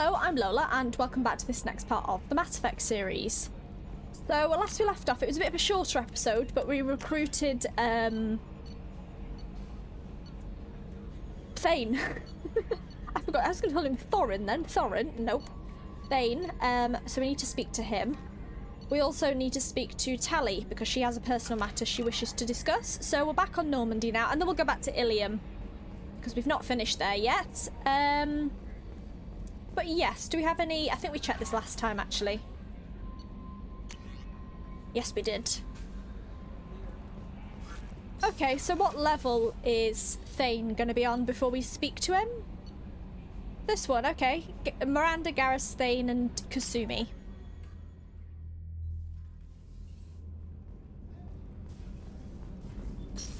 Hello, I'm Lola, and welcome back to this next part of the Mass Effect series. So, last we left off, it was a bit of a shorter episode, but we recruited, Thane. I forgot, I was going to call him Thorin then. Thorin, nope. Thane, so we need to speak to him. We also need to speak to Tally, because she has a personal matter she wishes to discuss. So we're back on Normandy now, and then we'll go back to Ilium, because we've not finished there yet. But yes, do we have any... I think we checked this last time, actually. Yes, we did. Okay, so what level is Thane going to be on before we speak to him? This one, okay. Miranda, Garrus, Thane, and Kasumi.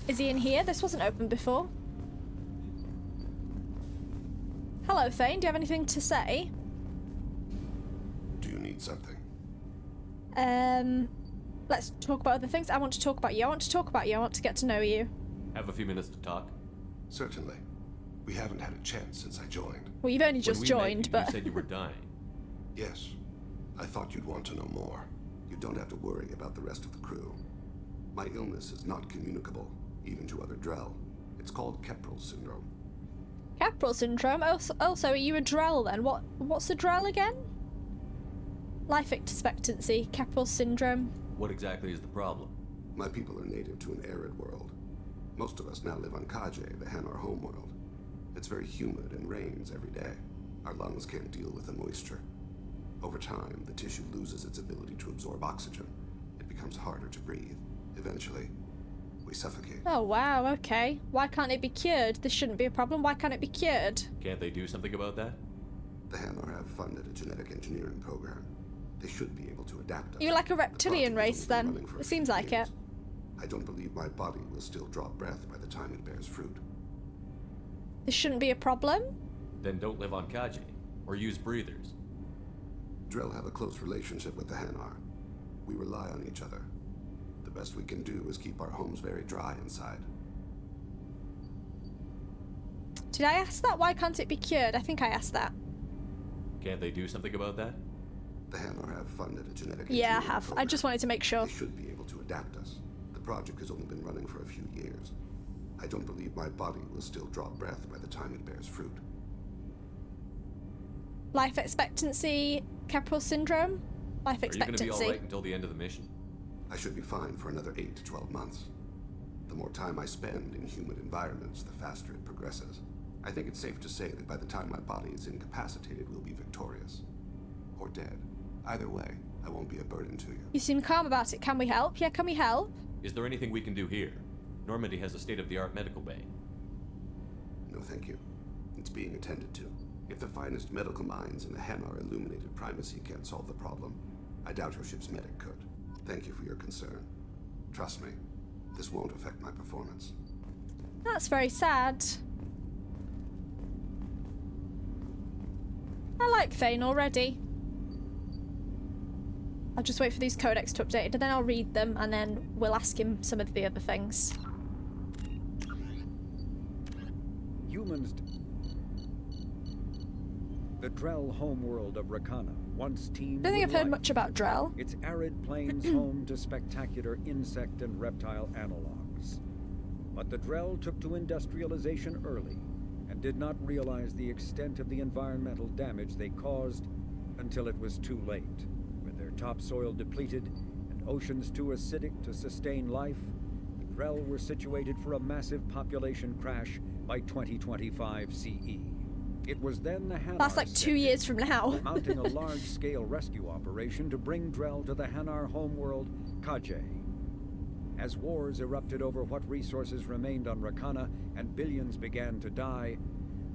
Is he in here? This wasn't open before. Hello, Thane. Do you have anything to say? Do you need something? Let's talk about other things. I want to talk about you. I want to talk about you. I want to get to know you. Have a few minutes to talk? Certainly. We haven't had a chance since I joined. Well, you've only just joined, but... You said you were dying. Yes. I thought you'd want to know more. You don't have to worry about the rest of the crew. My illness is not communicable, even to other Drell. It's called Keprel syndrome. Keprel syndrome? Also, are you a Drell then? What's a Drell again? Life expectancy, Keprel syndrome. What exactly is the problem? My people are native to an arid world. Most of us now live on Kaje, the Hanar homeworld. It's very humid and rains every day. Our lungs can't deal with the moisture. Over time, the tissue loses its ability to absorb oxygen. It becomes harder to breathe. Eventually, we suffocate. Oh wow, okay. Why can't it be cured? This shouldn't be a problem. Why can't it be cured? Can't they do something about that? The Hanar have funded a genetic engineering program. They should be able to adapt us. You're like a reptilian race then. It seems like it. I don't believe my body will still draw breath by the time it bears fruit. This shouldn't be a problem? Then don't live on Kaji, or use breathers. Drell have a close relationship with the Hanar. We rely on each other. The best we can do is keep our homes very dry inside. Did I ask that? Why can't it be cured? I think I asked that. Can't they do something about that? The Hanar have funded a genetic Yeah, I engineering have. program. I just wanted to make sure. They should be able to adapt us. The project has only been running for a few years. I don't believe my body will still draw breath by the time it bears fruit. Life expectancy, Keprel syndrome? Life expectancy. Are you going to be alright until the end of the mission? I should be fine for another 8 to 12 months. The more time I spend in humid environments, the faster it progresses. I think it's safe to say that by the time my body is incapacitated, we'll be victorious. Or dead. Either way, I won't be a burden to you. You seem calm about it. Can we help? Yeah, can we help? Is there anything we can do here? Normandy has a state-of-the-art medical bay. No, thank you. It's being attended to. If the finest medical minds in the Hanar illuminated primacy can't solve the problem, I doubt your ship's medic could. Thank you for your concern. Trust me, this won't affect my performance. That's very sad. I like Thane already. I'll just wait for these codecs to update, and then I'll read them, and then we'll ask him some of the other things. Humans. The Drell homeworld of Rakana once teemed. I don't think with I've heard life. much about Drell. Its arid plains home to spectacular insect and reptile analogs. But the Drell took to industrialization early and did not realize the extent of the environmental damage they caused until it was too late. With their topsoil depleted and oceans too acidic to sustain life, the Drell were situated for a massive population crash by 2025 CE. It was then the Hanar That's like 2 years from now. mounting a large-scale rescue operation to bring Drell to the Hanar homeworld, Kaje. As wars erupted over what resources remained on Rakana and billions began to die,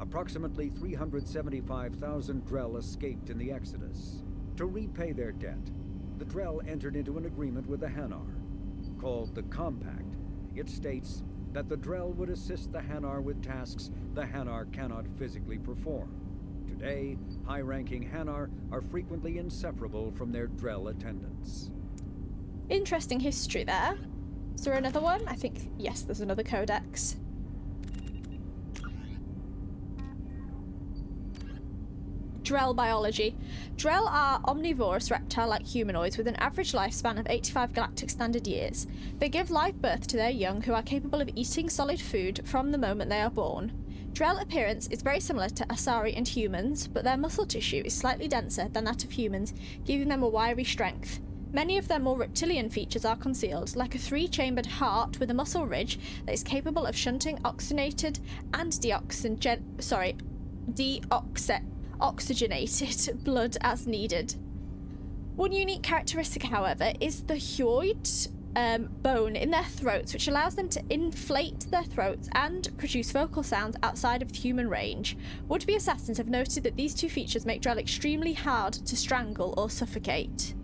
approximately 375,000 Drell escaped in the Exodus. To repay their debt, the Drell entered into an agreement with the Hanar. Called the Compact, it states that the Drell would assist the Hanar with tasks the Hanar cannot physically perform. Today, high-ranking Hanar are frequently inseparable from their Drell attendants. Interesting history there. Is there another one? I think, yes, there's another codex. Drell biology. Drell are omnivorous reptile-like humanoids with an average lifespan of 85 galactic standard years. They give live birth to their young, who are capable of eating solid food from the moment they are born. Drell appearance is very similar to Asari and humans, but their muscle tissue is slightly denser than that of humans, giving them a wiry strength. Many of their more reptilian features are concealed, like a 3-chambered heart with a muscle ridge that is capable of shunting oxygenated and deoxygenated blood as needed. One unique characteristic, however, is the hyoid bone in their throats, which allows them to inflate their throats and produce vocal sounds outside of human range. Would-be assassins have noted that these two features make Drell extremely hard to strangle or suffocate.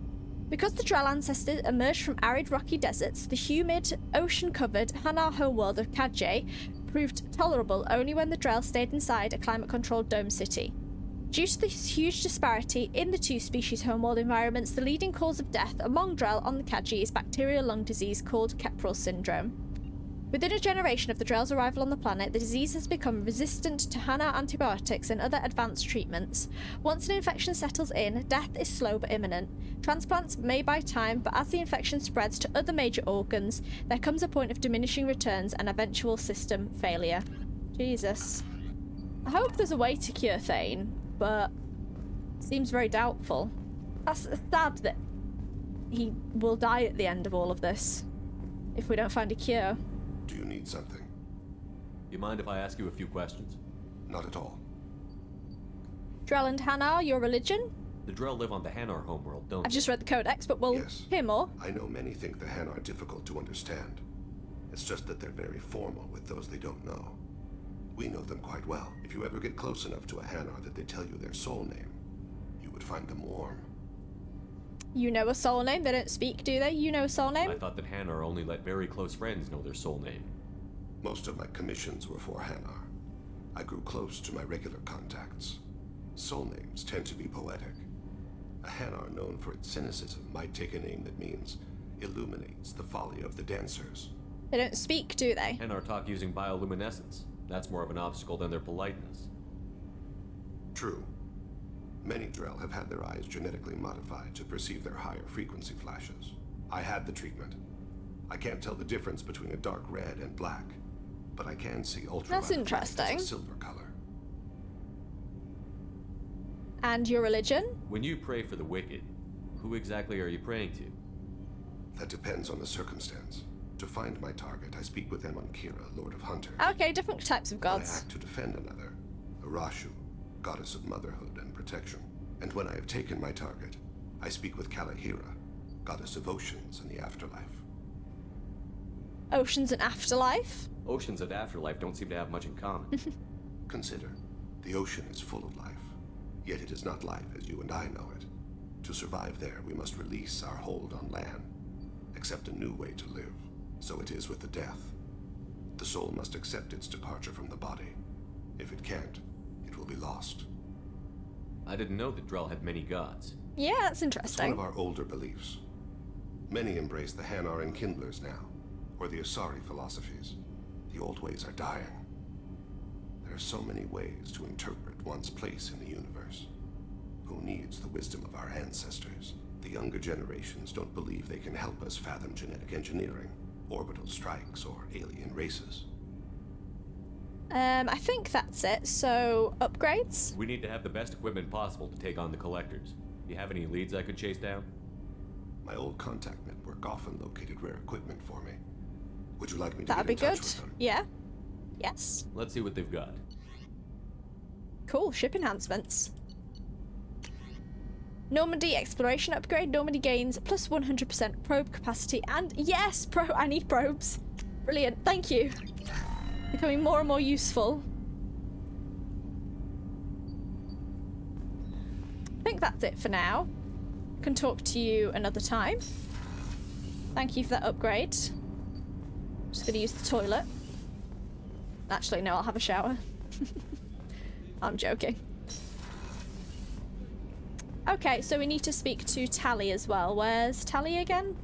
Because the Drell ancestors emerged from arid rocky deserts, the humid, ocean-covered Hanar homeworld of Kadje proved tolerable only when the Drell stayed inside a climate-controlled dome city. Due to this huge disparity in the two species' homeworld environments, the leading cause of death among Drell on the Kadje is bacterial lung disease called Keprel syndrome. Within a generation of the Drell's arrival on the planet, the disease has become resistant to Hanar antibiotics and other advanced treatments. Once an infection settles in, death is slow but imminent. Transplants may buy time, but as the infection spreads to other major organs, there comes a point of diminishing returns and eventual system failure. Jesus. I hope there's a way to cure Thane, but seems very doubtful. That's sad that he will die at the end of all of this if we don't find a cure. Do you need something? You mind if I ask you a few questions? Not at all. Drell and Hanar, your religion? The Drell live on the Hanar homeworld, don't I've just read the Codex, but we'll Yes. hear more. I know many think the Han are difficult to understand. It's just that they're very formal with those they don't know. We know them quite well. If you ever get close enough to a Hanar that they tell you their soul name, you would find them warm. You know a soul name? They don't speak, do they? You know a soul name? I thought that Hanar only let very close friends know their soul name. Most of my commissions were for Hanar. I grew close to my regular contacts. Soul names tend to be poetic. A Hanar known for its cynicism might take a name that means illuminates the folly of the dancers. They don't speak, do they? Hanar talk using bioluminescence. That's more of an obstacle than their politeness. True. Many Drell have had their eyes genetically modified to perceive their higher frequency flashes. I had the treatment. I can't tell the difference between a dark red and black, but I can see ultraviolet That's interesting. as a silver color. And your religion? When you pray for the wicked, who exactly are you praying to? That depends on the circumstance. To find my target, I speak with them on Kira, Lord of Hunters. Okay, different types of When I gods. act to defend another, Arashu, goddess of motherhood and protection. And when I have taken my target, I speak with Kalahira, goddess of oceans and the afterlife. Oceans and afterlife? Oceans and afterlife don't seem to have much in common. Consider, the ocean is full of life, yet it is not life as you and I know it. To survive there, we must release our hold on land, accept a new way to live. So it is with the death. The soul must accept its departure from the body. If it can't, it will be lost. I didn't know that Drell had many gods. Yeah, that's It's one interesting. of our older beliefs. Many embrace the Hanar Enkindlers now, or the Asari philosophies. The old ways are dying. There are so many ways to interpret one's place in the universe. Who needs the wisdom of our ancestors? The younger generations don't believe they can help us fathom genetic engineering, orbital strikes, or alien races. I think that's it. So, upgrades? We need to have the best equipment possible to take on the collectors. You have any leads I could chase down? My old contact network often located rare equipment for me. Would you like me to That'd get be in good. touch with them? Yeah. Yes. Let's see what they've got. Cool. Ship enhancements. Normandy exploration upgrade. Normandy gains plus 100% probe capacity. And yes, I need probes. Brilliant. Thank you. Becoming more and more useful. I think that's it for now. Can talk to you another time. Thank you for that upgrade. Just gonna use the toilet. Actually, no, I'll have a shower. I'm joking. Okay, so we need to speak to Tally as well. Where's Tally again?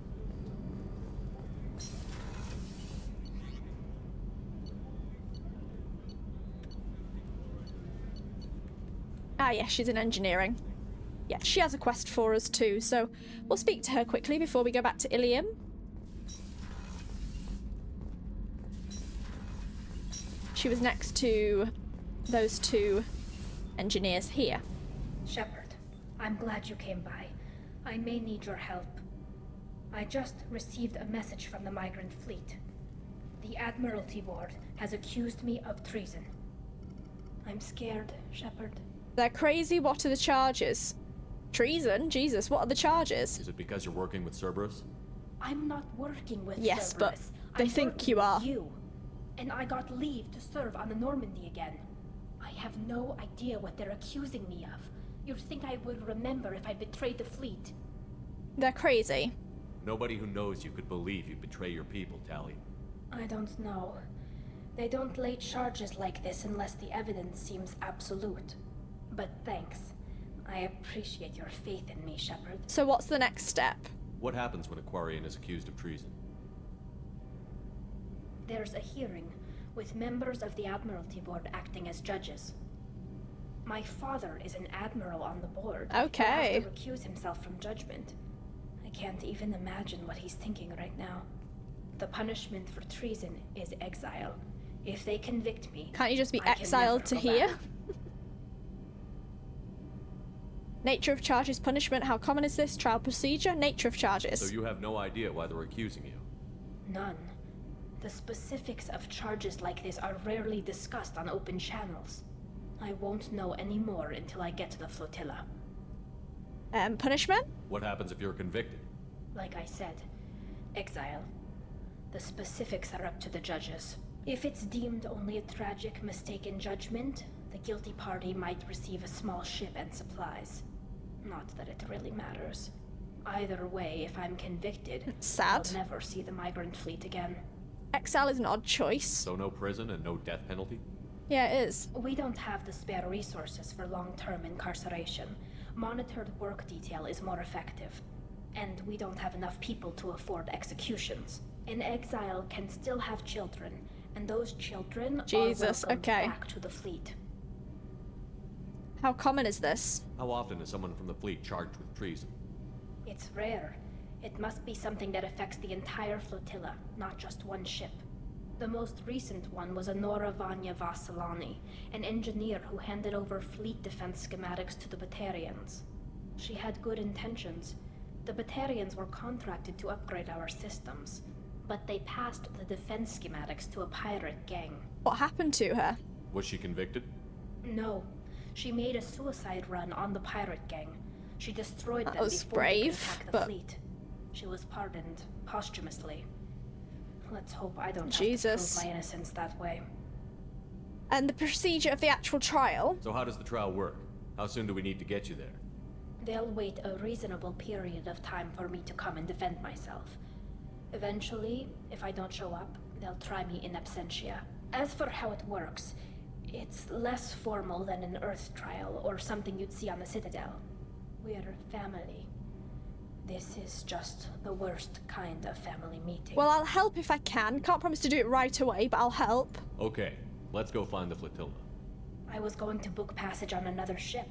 Ah, yes, she's in engineering. Yeah, she has a quest for us too, so we'll speak to her quickly before we go back to Ilium. She was next to those two engineers here. Shepard, I'm glad you came by. I may need your help. I just received a message from the migrant fleet. The Admiralty Board has accused me of treason. I'm scared, Shepard. They're crazy. What are the charges? Treason? Jesus, what are the charges? Is it because you're working with Cerberus? I'm not working with Yes, Cerberus. but they I'm think working you with are. You. And I got leave to serve on the Normandy again. I have no idea what they're accusing me of. You'd think I would remember if I betrayed the fleet. They're crazy. Nobody who knows you could believe you betray your people, Tali. I don't know. They don't lay charges like this unless the evidence seems absolute. But thanks. I appreciate your faith in me, Shepard. So what's the next step? What happens when a Quarian is accused of treason? There's a hearing, with members of the Admiralty Board acting as judges. My father is an admiral on the board. Okay. He'll have to recuse himself from judgment. I can't even imagine what he's thinking right now. The punishment for treason is exile. If they convict me, Can't you just be I can exiled never to go here? back. Nature of charges, punishment. How common is this? Trial procedure? Nature of charges. So you have no idea why they're accusing you? None. The specifics of charges like this are rarely discussed on open channels. I won't know any more until I get to the flotilla. Punishment? What happens if you're convicted? Like I said, exile. The specifics are up to the judges. If it's deemed only a tragic mistake in judgment, the guilty party might receive a small ship and supplies. Not that it really matters. Either way, if I'm convicted, Sad. I'll never see the migrant fleet again. Exile is an odd choice. So no prison and no death penalty? Yeah, it is. We don't have the spare resources for long-term incarceration. Monitored work detail is more effective. And we don't have enough people to afford executions. An exile can still have children, and those children Jesus, are welcomed okay. back to the fleet. How common is this? How often is someone from the fleet charged with treason? It's rare. It must be something that affects the entire flotilla, not just one ship. The most recent one was Anora Vanya Vassilani, an engineer who handed over fleet defense schematics to the Batarians. She had good intentions. The Batarians were contracted to upgrade our systems, but they passed the defense schematics to a pirate gang. What happened to her? Was she convicted? No, she made a suicide run on the pirate gang. She destroyed That them was before they could brave, attack the but- fleet. She was pardoned posthumously. Let's hope I don't Jesus. have to prove my innocence that way. And the procedure of the actual trial? So how does the trial work? How soon do we need to get you there? They'll wait a reasonable period of time for me to come and defend myself. Eventually, if I don't show up, they'll try me in absentia. As for how it works, it's less formal than an Earth trial or something you'd see on the Citadel. We're family. This is just the worst kind of family meeting. Well, I'll help if I can. Can't promise to do it right away, but I'll help. Okay, let's go find the flotilla. I was going to book passage on another ship.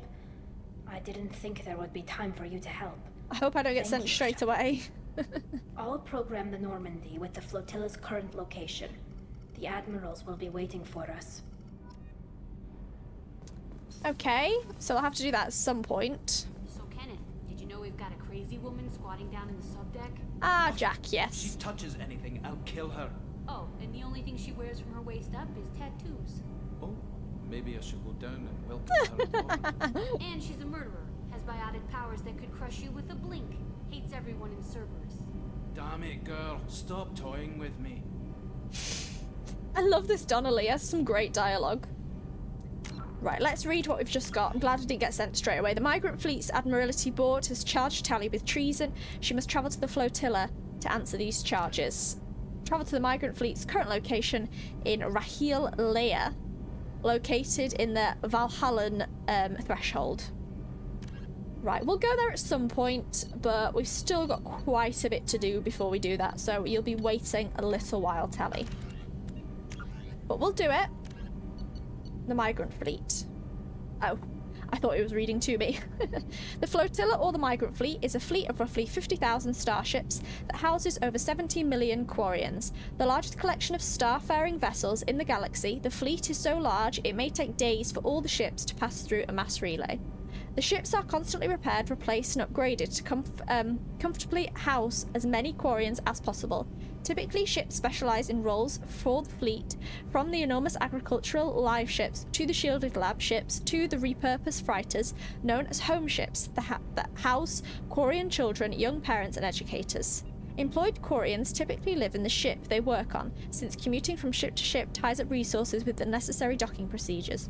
I didn't think there would be time for you to help. I hope I don't get Thank sent you, straight Shepard. away. I'll program the Normandy with the flotilla's current location. The admirals will be waiting for us. Okay, so I'll have to do that at some point. So Kenneth, did you know we've got a crazy woman squatting down in the subdeck? Ah, Jack, If she yes. touches anything, I'll kill her. Oh, and the only thing she wears from her waist up is tattoos. Oh, maybe I should go down and welcome her aboard. And she's a murderer, has biotic powers that could crush you with a blink, hates everyone in Cerberus. Damn it, girl. Stop toying with me. I love this Donnelly. He has some great dialogue. Right, let's read what we've just got. I'm glad I didn't get sent straight away. The Migrant Fleet's Admiralty Board has charged Tali with treason. She must travel to the flotilla to answer these charges. Travel to the Migrant Fleet's current location in Rahil Leia, located in the Valhallan threshold. Right, we'll go there at some point, but we've still got quite a bit to do before we do that, so you'll be waiting a little while, Tali. But we'll do it. The Migrant Fleet. Oh, I thought it was reading to me. The flotilla, or the migrant fleet, is a fleet of roughly 50,000 starships that houses over 70 million Quarians. The largest collection of star-faring vessels in the galaxy, the fleet is so large it may take days for all the ships to pass through a mass relay. The ships are constantly repaired, replaced, and upgraded to comfortably house as many Quarians as possible. Typically, ships specialise in roles for the fleet, from the enormous agricultural live ships to the shielded lab ships to the repurposed freighters known as home ships that house Quarian children, young parents, and educators. Employed Quarians typically live in the ship they work on, since commuting from ship to ship ties up resources with the necessary docking procedures.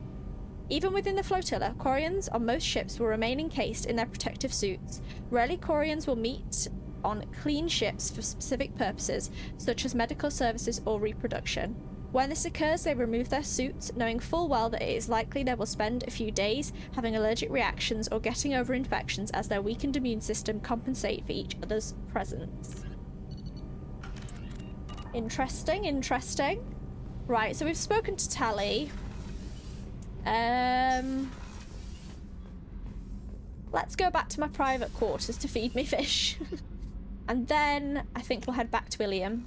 Even within the flotilla, Quarians on most ships will remain encased in their protective suits. Rarely Quarians will meet on clean ships for specific purposes, such as medical services or reproduction. When this occurs, they remove their suits, knowing full well that it is likely they will spend a few days having allergic reactions or getting over infections as their weakened immune system compensate for each other's presence. Interesting, interesting. Right, so we've spoken to Tally. Let's go back to my private quarters to feed me fish. And then I think we'll head back to Ilium.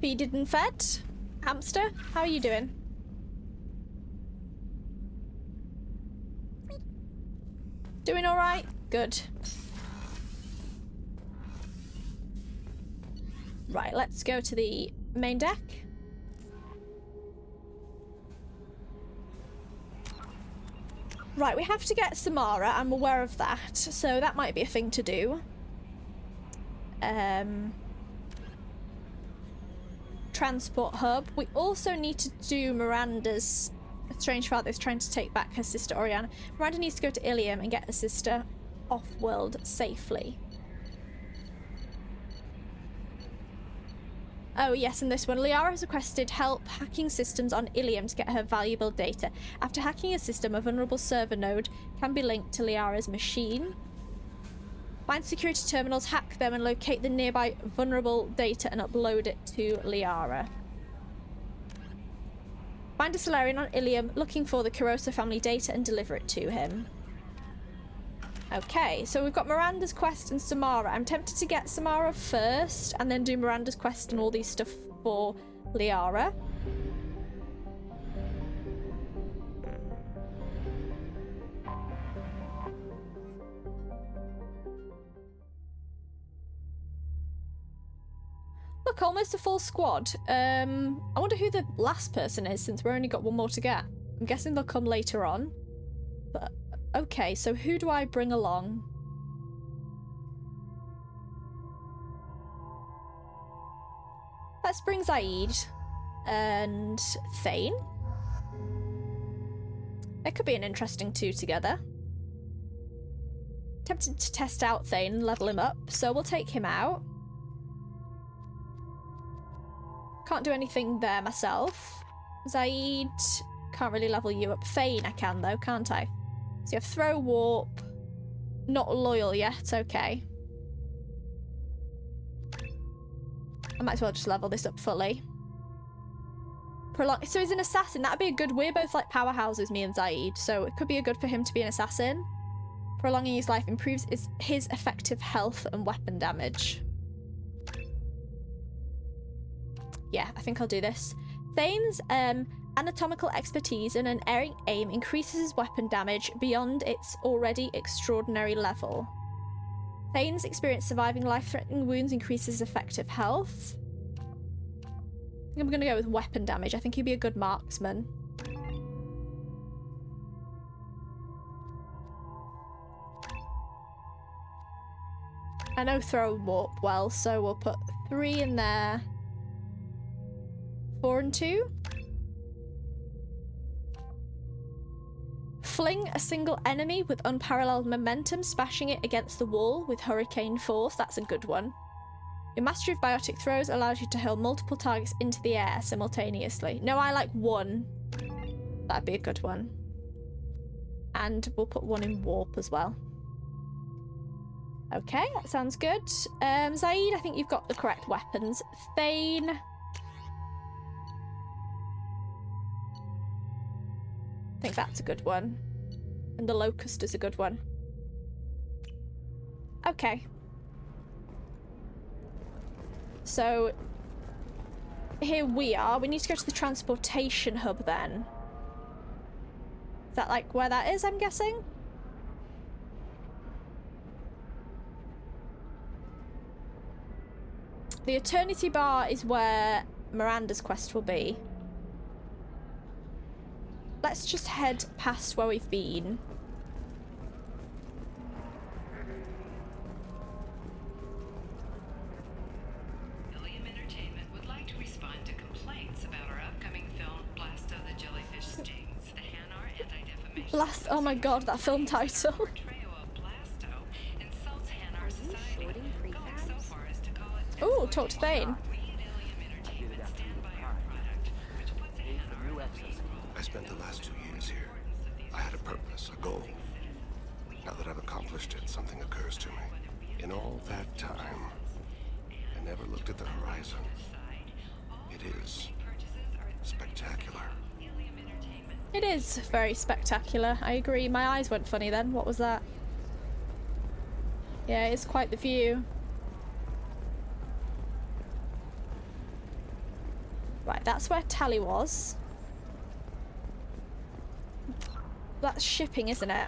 Feeded and fed. Hamster, how are you doing? Doing all right? Good. Right, let's go to the main deck. Right, we have to get Samara. I'm aware of that, so that might be a thing to do. Transport hub. We also need to do Miranda's strange father is trying to take back her sister Oriana. Miranda needs to go to Ilium and get her sister off-world safely. Oh yes, and this one. Liara has requested help hacking systems on Ilium to get her valuable data. After hacking a system, a vulnerable server node can be linked to Liara's machine. Find security terminals, hack them, and locate the nearby vulnerable data and upload it to Liara. Find a Solarian on Ilium looking for the Kurosa family data and deliver it to him. Okay, so we've got Miranda's quest and Samara. I'm tempted to get Samara first and then do Miranda's quest and all these stuff for Liara. Look, almost a full squad. I wonder who the last person is, since we've only got one more to get. I'm guessing they'll come later on. But okay, so who do I bring along? Let's bring Zaid and Thane. It could be an interesting two together. Tempted to test out Thane and level him up, so we'll take him out. Can't do anything there myself. Zaid, can't really level you up. Thane I can though, can't I? So you have throw, warp, not loyal yet, okay. I might as well just level this up fully. So he's an assassin, that'd be a good, we're both like powerhouses, me and Zaid, so it could be a good for him to be an assassin. Prolonging his life improves his effective health and weapon damage. Yeah, I think I'll do this. Thane's anatomical expertise and unerring aim increases his weapon damage beyond its already extraordinary level. Thane's experience surviving life-threatening wounds increases effective health. I think I'm going to go with weapon damage. I think he'd be a good marksman. I know throw and warp well, so we'll put 3 in there. 4 and 2. Fling a single enemy with unparalleled momentum, smashing it against the wall with hurricane force. That's a good one. Your mastery of biotic throws allows you to hurl multiple targets into the air simultaneously. No, I like 1. That'd be a good one. And we'll put 1 in warp as well. Okay, that sounds good. Zaid, I think you've got the correct weapons. Thane, think that's a good one. And the locust is a good one. Okay. So here we are. We need to go to the transportation hub then. Is that like where that is, I'm guessing? The Eternity Bar is where Miranda's quest will be. Let's just head past where we've been. Ilium Entertainment would like to respond to complaints about our upcoming film, Blasto the Jellyfish Stings. The Hanar Anti-Defamation Blast! Oh my god, that film title. portrayal of Blasto insults Hanar society, going so far as to call it Ooh, talk to Thane. We at Ilium Entertainment stand by our product, which puts a Hanar in the lead role. I spent the last 2 years here. I had a purpose, a goal. Now that I've accomplished it, something occurs to me. In all that time, I never looked at the horizon. It is spectacular. It is very spectacular, I agree. My eyes went funny then. What was that? Yeah, it's quite the view. Right, that's where Tally was. That's shipping, isn't it?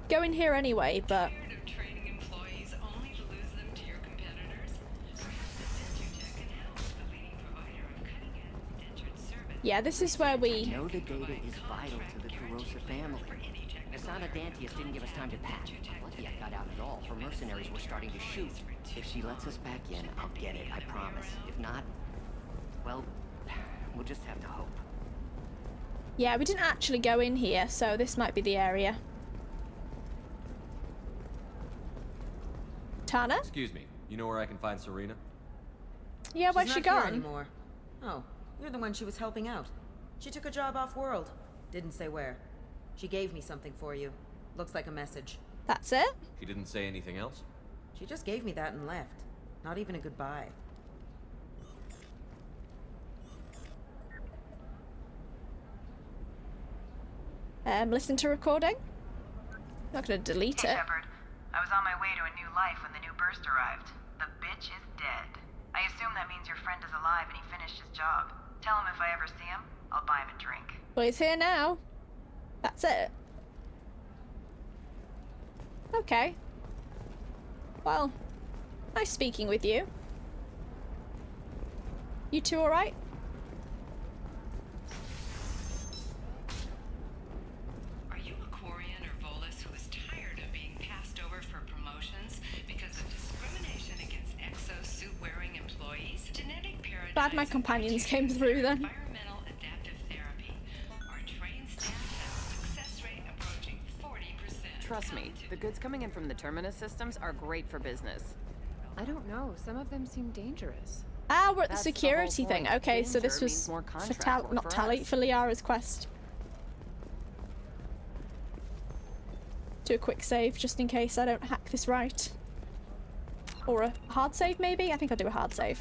Go in here anyway, but... Tired of training employees only to lose them to your competitors? Perhaps Denture can help, the leading provider of cutting-edge dentured service. yeah, this is where we... know the data is vital to the Kurosa family. Asana Dantius didn't give us time to pack. Lucky I got out at all. Her mercenaries were starting to shoot. If she lets us back in, I'll get it, I promise. If not, well, we'll just have to hope. Yeah, we didn't actually go in here, so this might be the area. Tana? Excuse me. You know where I can find Serena? Yeah, where's She's she not here gone? anymore. Oh, you're the one she was helping out. She took a job off-world. Didn't say where. She gave me something for you. Looks like a message. That's it? She didn't say anything else? She just gave me that and left. Not even a goodbye. Listen to recording? Not gonna delete Hey, it. Shepard. I was on my way to a new life when the new burst arrived. The bitch is dead. I assume that means your friend is alive and he finished his job. Tell him if I ever see him, I'll buy him a drink. Well, he's here now. That's it. Okay. Well, nice speaking with you. You two alright? Are you a Quarian or Volus who is tired of being passed over for promotions because of discrimination against exosuit-wearing employees? Genetic paradigms Glad my companions came through then. Environmental adaptive therapy. Our trained staff has a success rate approaching 40%. Trust me, the goods coming in from the Terminus systems are great for business. I don't know, some of them seem dangerous. Ah, we're at the That's the whole security thing. point. Okay, so this Danger was means more for contract work not for Tally, us. for Liara's quest. Do a quick save just in case I don't hack this right. Or a hard save maybe? I think I'll do a hard save.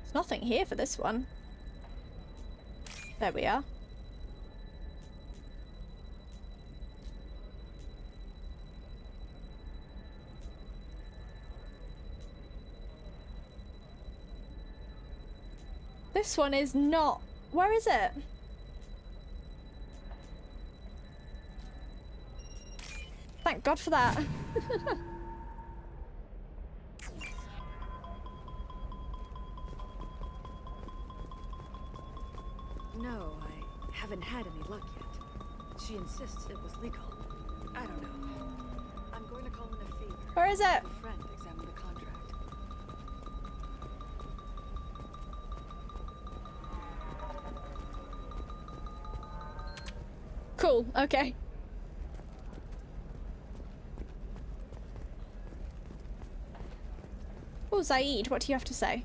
There's nothing here for this one. There we are. This one is not... Where is it? Thank God for that. No, I haven't had any luck yet. She insists it was legal. I don't know. I'm going to call in a favor. Where is it? Have a friend examine the contract. cool. Okay. Oh, Zaid, what do you have to say?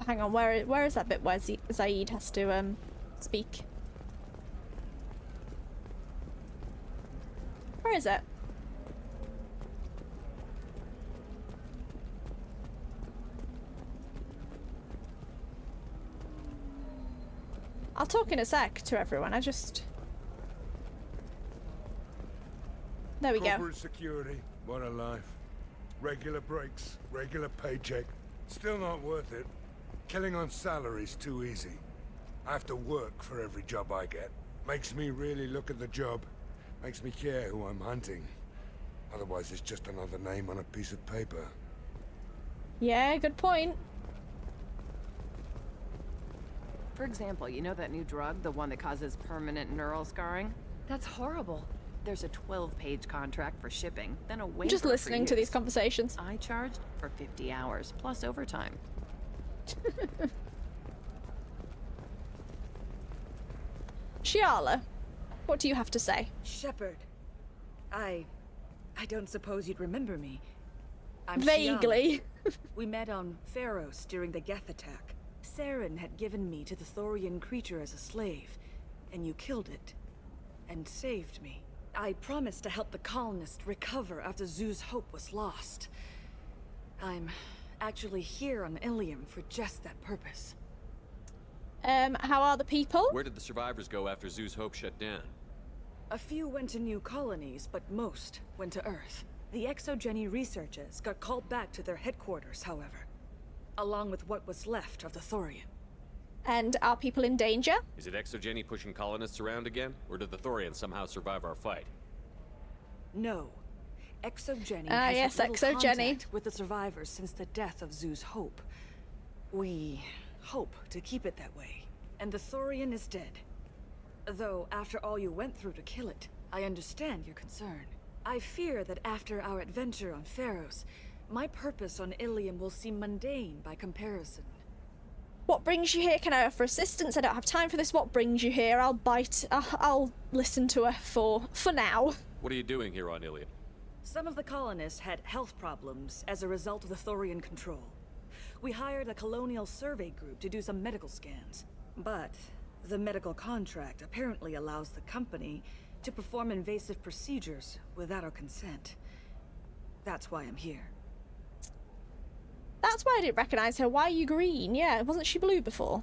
Hang on, where is that bit where Zaid has to speak? Where is it? I'll talk in a sec to everyone. I just... There we go. Corporate security, what a life. Regular breaks, regular paycheck. Still not worth it. Killing on salary's too easy. I have to work for every job I get. Makes me really look at the job. Makes me care who I'm hunting. Otherwise it's just another name on a piece of paper. Yeah, good point. For example, you know that new drug, the one that causes permanent neural scarring? That's horrible. There's a 12-page contract for shipping, then a waiver Just listening to these conversations. I charged for 50 hours, plus overtime. Shiala, what do you have to say? Shepard. I don't suppose you'd remember me. I'm Vaguely. We met on Pharos during the Geth attack. Saren had given me to the Thorian creature as a slave, and you killed it. And saved me. I promised to help the colonists recover after Zoo's hope was lost. I'm actually here on Ilium for just that purpose. How are the people? Where did the survivors go after Zoo's Hope shut down? A few went to new colonies, but most went to Earth. The Exogeny researchers got called back to their headquarters, however, along with what was left of the Thorian. And are people in danger? Is it Exogeny pushing colonists around again? Or did the Thorians somehow survive our fight? No. Exogeny has had little contact with the survivors since the death of Zoo's Hope. We hope to keep it that way. And the Thorian is dead. Though, after all you went through to kill it, I understand your concern. I fear that after our adventure on Pharos, my purpose on Ilium will seem mundane by comparison. What brings you here? Can I offer assistance? I don't have time for this. What brings you here? I'll bite. I'll listen to her for now. What are you doing here on Ilium? Some of the colonists had health problems as a result of the Thorian control. We hired a colonial survey group to do some medical scans. But the medical contract apparently allows the company to perform invasive procedures without our consent. That's why I'm here. That's why I didn't recognize her. Why are you green? Yeah, wasn't she blue before?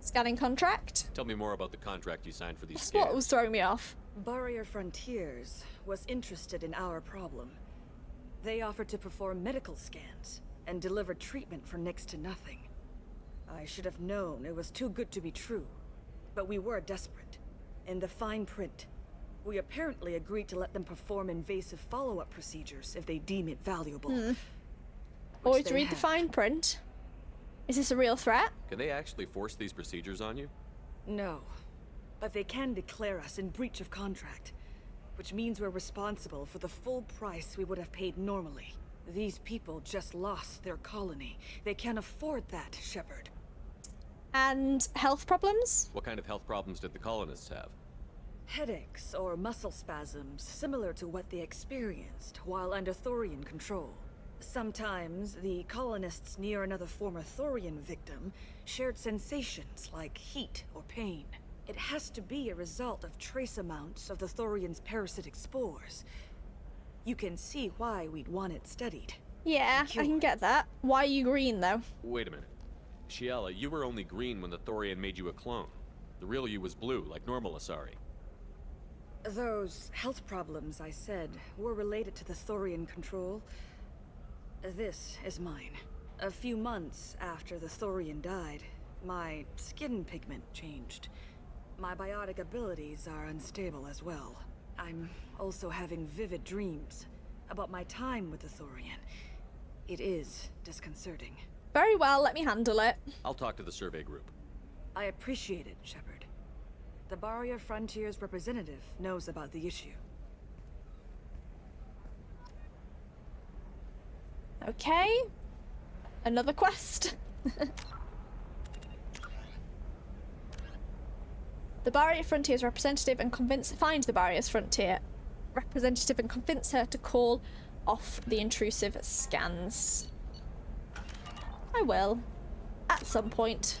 Scanning contract? Tell me more about the contract you signed for these That's scans. what was throwing me off. Barrier Frontiers was interested in our problem. They offered to perform medical scans and deliver treatment for next to nothing. I should have known it was too good to be true, but we were desperate. In the fine print, we apparently agreed to let them perform invasive follow-up procedures if they deem it valuable. Always read the fine print. Is this a real threat? Can they actually force these procedures on you? No, but they can declare us in breach of contract, which means we're responsible for the full price we would have paid normally. These people just lost their colony. They can't afford that, Shepard. And health problems? What kind of health problems did the colonists have? Headaches or muscle spasms, similar to what they experienced while under Thorian control. Sometimes, the colonists near another former Thorian victim shared sensations like heat or pain. It has to be a result of trace amounts of the Thorian's parasitic spores. You can see why we'd want it studied. Yeah, I can get that. Why are you green, though? Wait a minute. Shiala, you were only green when the Thorian made you a clone. The real you was blue, like normal Asari. Those health problems I said were related to the Thorian control. This is mine. A few months after the Thorian died, my skin pigment changed. My biotic abilities are unstable as well. I'm also having vivid dreams about my time with the Thorian. It is disconcerting. Very well, let me handle it. I'll talk to the survey group. I appreciate it, Shepard. The Barrier Frontiers representative knows about the issue. Okay. Another quest. The barrier frontier's representative and find the barrier's frontier representative and convince her to call off the intrusive scans. I will. At some point.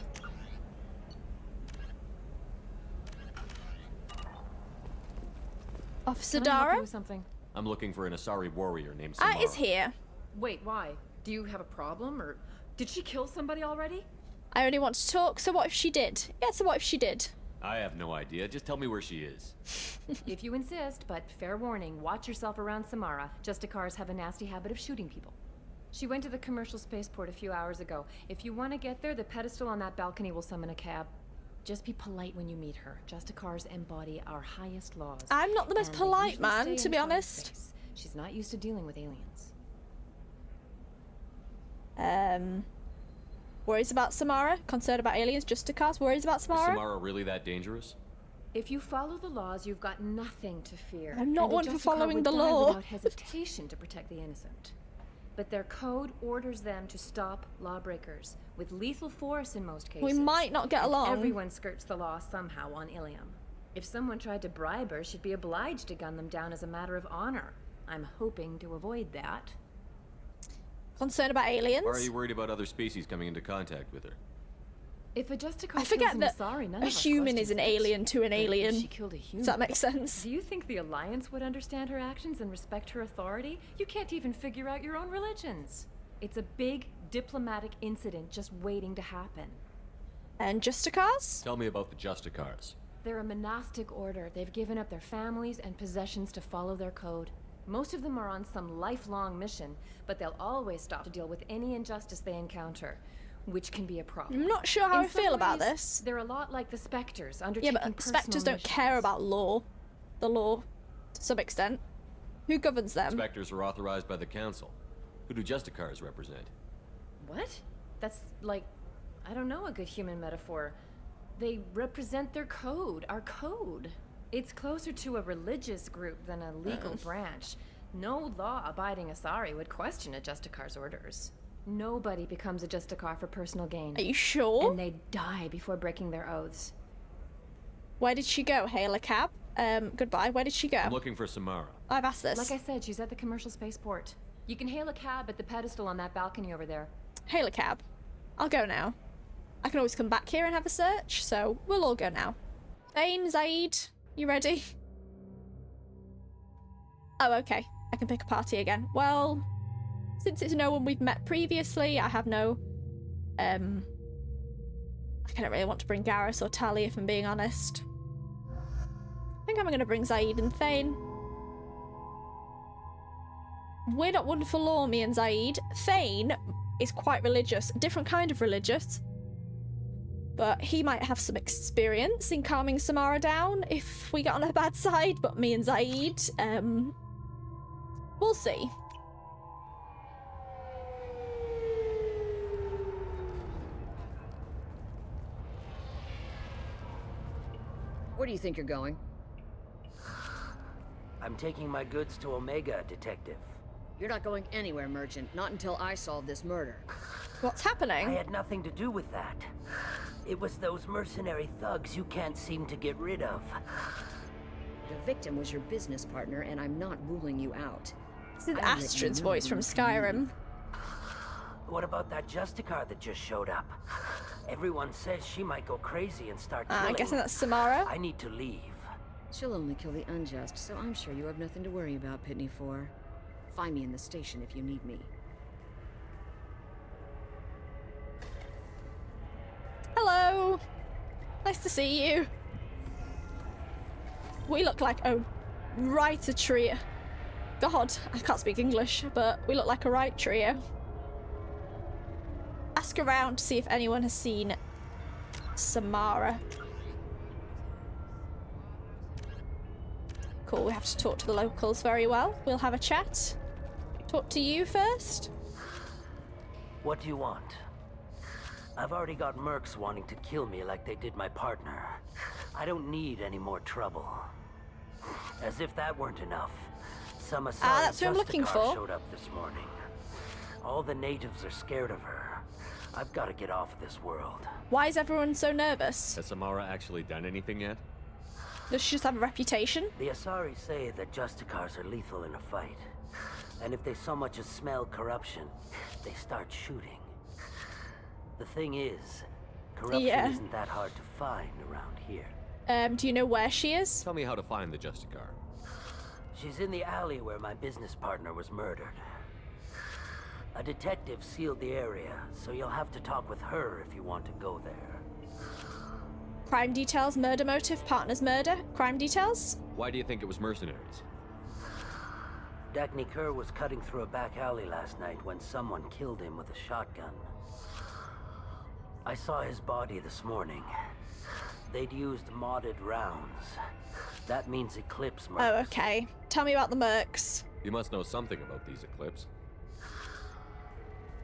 Officer Can I help you Dara? with something? I'm looking for an Asari warrior named Samara. Is here. Wait, why? Do you have a problem, or did she kill somebody already? I only want to talk, so what if she did? Yeah, so what if she did? I have no idea. Just tell me where she is. If you insist, but fair warning, watch yourself around Samara. Justicars have a nasty habit of shooting people. She went to the commercial spaceport a few hours ago. If you want to get there, the pedestal on that balcony will summon a cab. Just be polite when you meet her. Justicars embody our highest laws. I'm not the most and polite they man, usually to stay be inside honest. space. She's not used to dealing with aliens. Worries about Samara? Concerned about aliens? Justicars? Worries about Is Samara? Samara really that dangerous? If you follow the laws, you've got nothing to fear. I'm not And a one for Justicar following would the die law. without hesitation to protect the innocent. But their code orders them to stop lawbreakers, with lethal force in most cases. We might not get And along. Everyone skirts the law somehow on Ilium. If someone tried to bribe her, she'd be obliged to gun them down as a matter of honor. I'm hoping to avoid that. Concerned about aliens? Why are you worried about other species coming into contact with her? If a Justicar I forget kills an that Asari, none a of us human is question an it. alien to an But if alien. she killed a human, Does that make sense? Do you think the Alliance would understand her actions and respect her authority? You can't even figure out your own religions. It's a big diplomatic incident just waiting to happen. And Justicars? Tell me about the Justicars. They're a monastic order. They've given up their families and possessions to follow their code. Most of them are on some lifelong mission, but they'll always stop to deal with any injustice they encounter, which can be a problem. I'm not sure how In I feel some about ways, this. They're a lot like the Spectres, Yeah, undertaking but personal Spectres don't missions. care about law. The law, to some extent. Who governs them? Spectres are authorized by the Council. Who do Justicars represent? What? That's like, I don't know, a good human metaphor. They represent their code, our code. It's closer to a religious group than a legal branch. No law-abiding Asari would question a Justicar's orders. Nobody becomes a Justicar for personal gain. Are you sure? And they die before breaking their oaths. Where did she go? Hail a cab? Goodbye. Where did she go? I'm looking for Samara. I've asked this. Like I said, she's at the commercial spaceport. You can hail a cab at the pedestal on that balcony over there. Hail a cab. I'll go now. I can always come back here and have a search, so we'll all go now. Thane, Zaid, you ready? Oh, okay. I can pick a party again. Well, since it's no one we've met previously, I have no... I don't really want to bring Garrus or Tali, if I'm being honest. I think I'm going to bring Zaid and Thane. We're not one for law, me and Zaid. Thane is quite religious. A different kind of religious. But he might have some experience in calming Samara down if we get on her bad side. But me and Zaid, we'll see. Where do you think you're going? I'm taking my goods to Omega, Detective. You're not going anywhere, Merchant. Not until I solve this murder. What's happening? I had nothing to do with that. It was those mercenary thugs you can't seem to get rid of. The victim was your business partner, and I'm not ruling you out. This is Astrid's voice from Skyrim. What about that Justicar that just showed up? Everyone says she might go crazy and start killing. I'm guessing that's Samara. I need to leave. She'll only kill the unjust, so I'm sure you have nothing to worry about, Pitney 4. Find me in the station if you need me. Hello! Nice to see you. We look like a writer trio. God, I can't speak English, but we look like a right trio. Ask around to see if anyone has seen Samara. Cool, we have to talk to the locals very well. We'll have a chat. Talk to you first. What do you want? I've already got mercs wanting to kill me like they did my partner. I don't need any more trouble. As if that weren't enough, some Asari that's who I'm looking Justicar for. showed up this morning. All the natives are scared of her. I've got to get off this world. Why is everyone so nervous? Has Samara actually done anything yet? Does she just have a reputation? The Asari say that Justicars are lethal in a fight. And if they so much as smell corruption, they start shooting. The thing is, corruption isn't that hard to find around here. Do you know where she is? Tell me how to find the Justicar. She's in the alley where my business partner was murdered. A detective sealed the area, so you'll have to talk with her if you want to go there. Crime details, murder motive, partner's murder, crime details? Why do you think it was mercenaries? Dagny Kerr was cutting through a back alley last night when someone killed him with a shotgun. I saw his body this morning. They'd used modded rounds. That means Eclipse mercs. Oh, okay. Tell me about the mercs. You must know something about these Eclipse.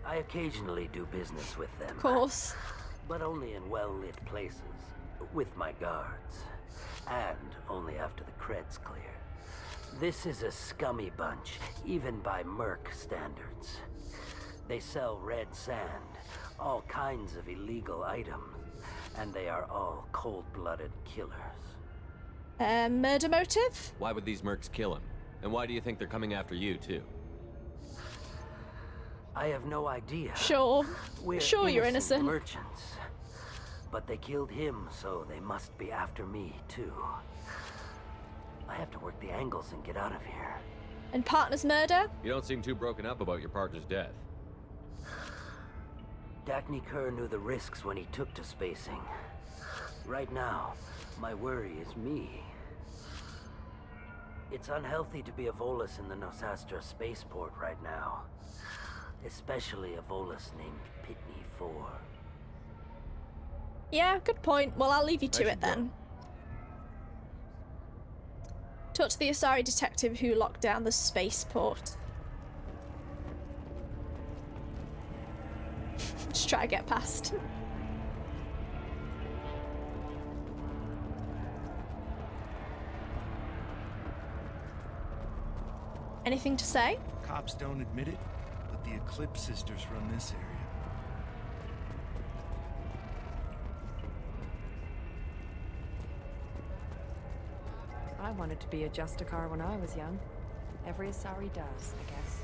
I occasionally do business with them. Of course. But only in well-lit places, with my guards. And only after the cred's clear. This is a scummy bunch, even by merc standards. They sell red sand, all kinds of illegal items, and they are all cold-blooded killers. Murder motive? Why would these mercs kill him? And why do you think they're coming after you, too? I have no idea. Sure. We're you're innocent. Merchants. But they killed him, so they must be after me, too. I have to work the angles and get out of here. And partner's murder? You don't seem too broken up about your partner's death. Dagny Kerr knew the risks when he took to spacing. Right now, my worry is me. It's unhealthy to be a Volus in the Nosastra spaceport right now. Especially a Volus named Pitney 4. Yeah, good point. Well, I'll leave you to it then. Talk to the Asari detective who locked down the spaceport. Just try to get past. Anything to say? Cops don't admit it, but the Eclipse sisters run this area. I wanted to be a Justicar when I was young. Every Asari does, I guess.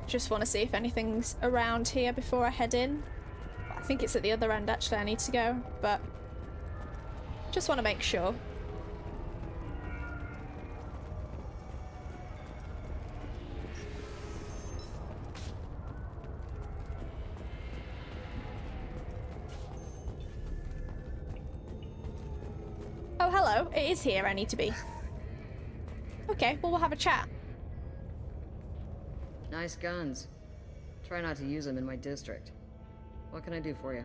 Just want to see if anything's around here before I head in. I think it's at the other end actually I need to go, but just want to make sure. Oh, hello. It is here I need to be. Okay, well, we'll have a chat. Nice guns. Try not to use them in my district. What can I do for you?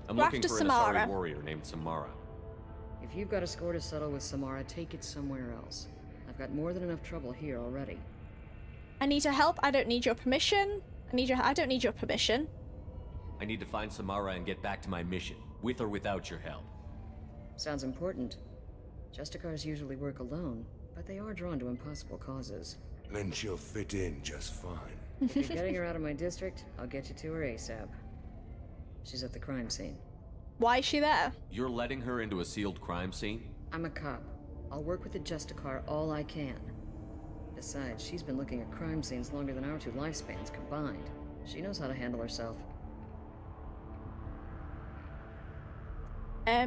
I'm looking for an Asari warrior named Samara. If you've got a score to settle with Samara, take it somewhere else. I've got more than enough trouble here already. I need your help. I don't need your permission. I don't need your permission. I need to find Samara and get back to my mission, with or without your help. Sounds important. Justicars usually work alone, but they are drawn to impossible causes. Then she'll fit in just fine. If you're getting her out of my district, I'll get you to her ASAP. She's at the crime scene. Why is she there? You're letting her into a sealed crime scene? I'm a cop. I'll work with the Justicar all I can. Besides, she's been looking at crime scenes longer than our two lifespans combined. She knows how to handle herself.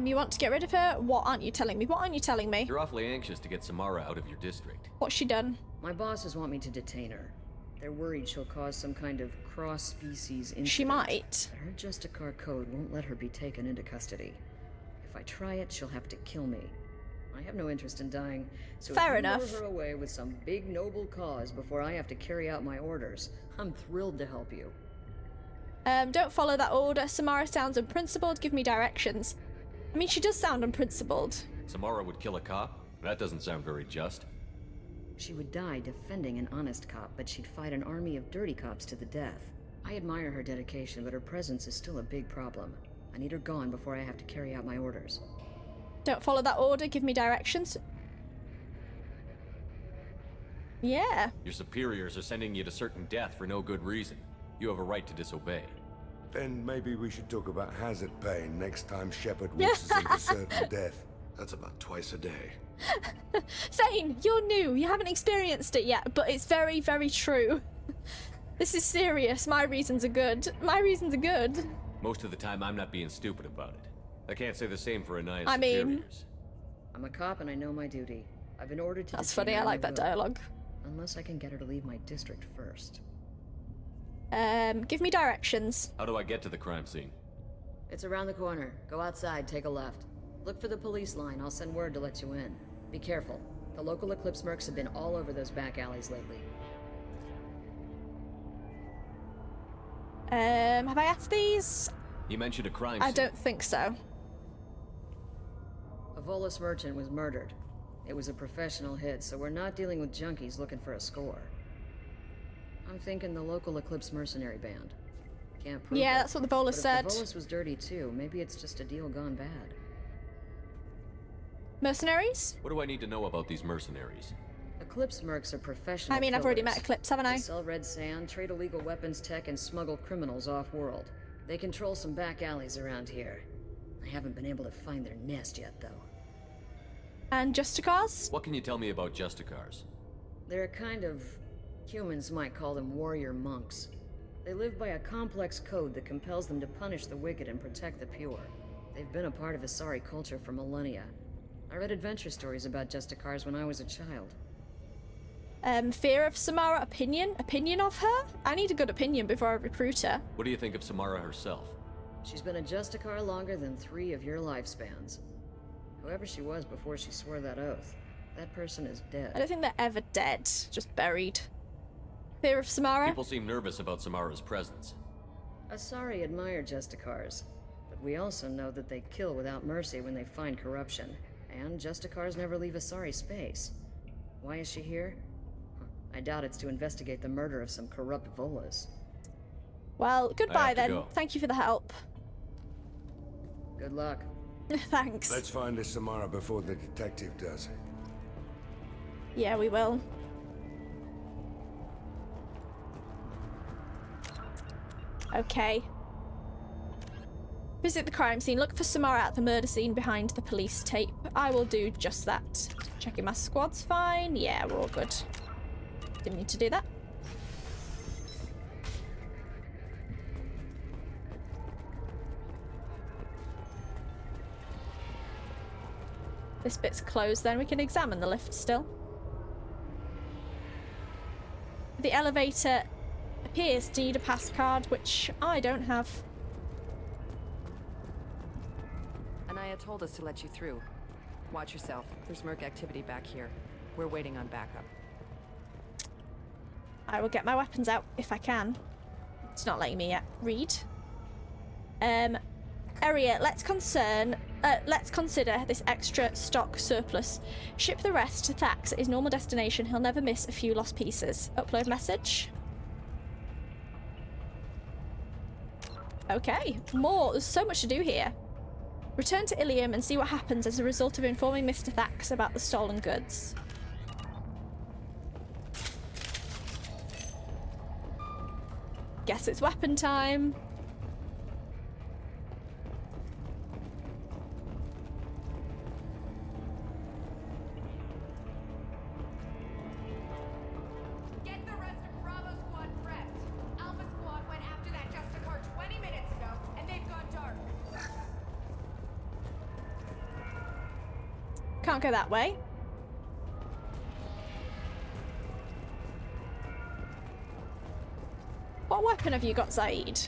You want to get rid of her? What aren't you telling me? What aren't you telling me? You're awfully anxious to get Samara out of your district. What's she done? My bosses want me to detain her. They're worried she'll cause some kind of cross-species incident. She might. But her Justicar code won't let her be taken into custody. If I try it, she'll have to kill me. I have no interest in dying, so Fair if enough. you lure her away with some big noble cause before I have to carry out my orders, I'm thrilled to help you. Don't follow that order. Samara sounds unprincipled. Give me directions. I mean, she does sound unprincipled. Samara would kill a cop? That doesn't sound very just. She would die defending an honest cop, but she'd fight an army of dirty cops to the death. I admire her dedication, but her presence is still a big problem. I need her gone before I have to carry out my orders. Don't follow that order. Give me directions. Yeah. Your superiors are sending you to certain death for no good reason. You have a right to disobey. Then maybe we should talk about hazard pay next time Shepard walks us into certain death. That's about twice a day. Thane, you're new. You haven't experienced it yet, but it's very, very true. This is serious. My reasons are good. My reasons are good. Most of the time, I'm not being stupid about it. I can't say the same for Anaya's I mean... superiors. I'm a cop and I know my duty. I've been ordered to That's detain funny, I her like that will. dialogue. Unless I can get her to leave my district first. Give me directions. How do I get to the crime scene? It's around the corner. Go outside, take a left. Look for the police line. I'll send word to let you in. Be careful. The local Eclipse mercs have been all over those back alleys lately. Have I asked these? You mentioned a crime scene. I don't think so. A Volus merchant was murdered. It was a professional hit, so we're not dealing with junkies looking for a score. I'm thinking the local Eclipse mercenary band. Can't prove Yeah, it, that's what the Volus said. If the Volus was dirty too, maybe it's just a deal gone bad. Mercenaries? What do I need to know about these mercenaries? Eclipse mercs are professional I mean, I've already killers. met Eclipse, haven't I? They sell red sand, trade illegal weapons tech, and smuggle criminals off-world. They control some back alleys around here. I haven't been able to find their nest yet, though. And Justicars? What can you tell me about Justicars? They're a kind of... humans might call them warrior monks. They live by a complex code that compels them to punish the wicked and protect the pure. They've been a part of Asari culture for millennia. I read adventure stories about Justicars when I was a child. Fear of Samara, opinion? Opinion of her? I need a good opinion before I recruit her. What do you think of Samara herself? She's been a Justicar longer than 3 of your lifespans. Whoever she was before she swore that oath, that person is dead. I don't think they're ever dead, just buried. Fear of Samara? People seem nervous about Samara's presence. Asari admire Justicars, but we also know that they kill without mercy when they find corruption, and Justicars never leave Asari space. Why is she here? I doubt it's to investigate the murder of some corrupt Volas. Well, goodbye then. Go. Thank you for the help. Good luck. Thanks. Let's find this Samara before the detective does. Yeah, we will. Okay. Visit the crime scene. Look for Samara at the murder scene behind the police tape. I will do just that. Checking my squad's fine. Yeah, we're all good. Didn't need to do that. This bit's closed then. We can examine the lift still. The elevator appears to need a pass card, which I don't have. Anaya told us to let you through. Watch yourself. There's merc activity back here. We're waiting on backup. I will get my weapons out if I can. It's not letting me yet. Read. Area, let's consider this extra stock surplus. Ship the rest to Thax at his normal destination. He'll never miss a few lost pieces. Upload message. Okay, more. There's so much to do here. Return to Ilium and see what happens as a result of informing Mr. Thax about the stolen goods. Guess it's weapon time. Get the rest of Bravo Squad prepped. Alpha Squad went after that Justicar 20 minutes ago, and they've gone dark. Can't go that way. What weapon have you got, Zaid?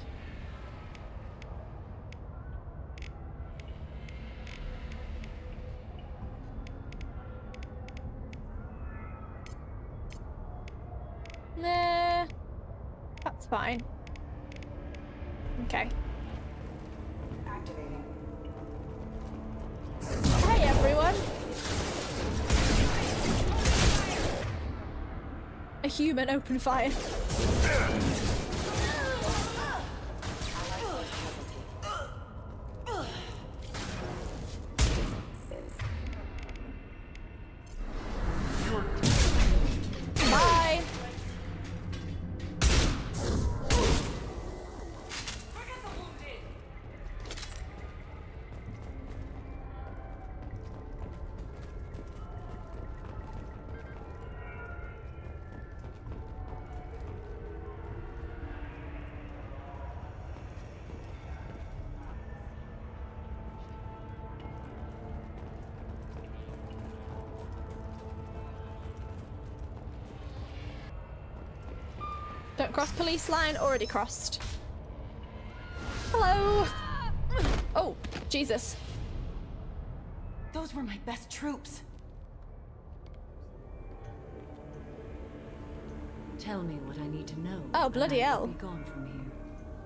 Nah, that's fine. Okay. Activating. Hey everyone! A human opened fire. Bye. Don't cross police line. Already crossed. Hello. Oh, Jesus. Those were my best troops. Tell me what I need to know. Oh, bloody and I hell. will be gone from here.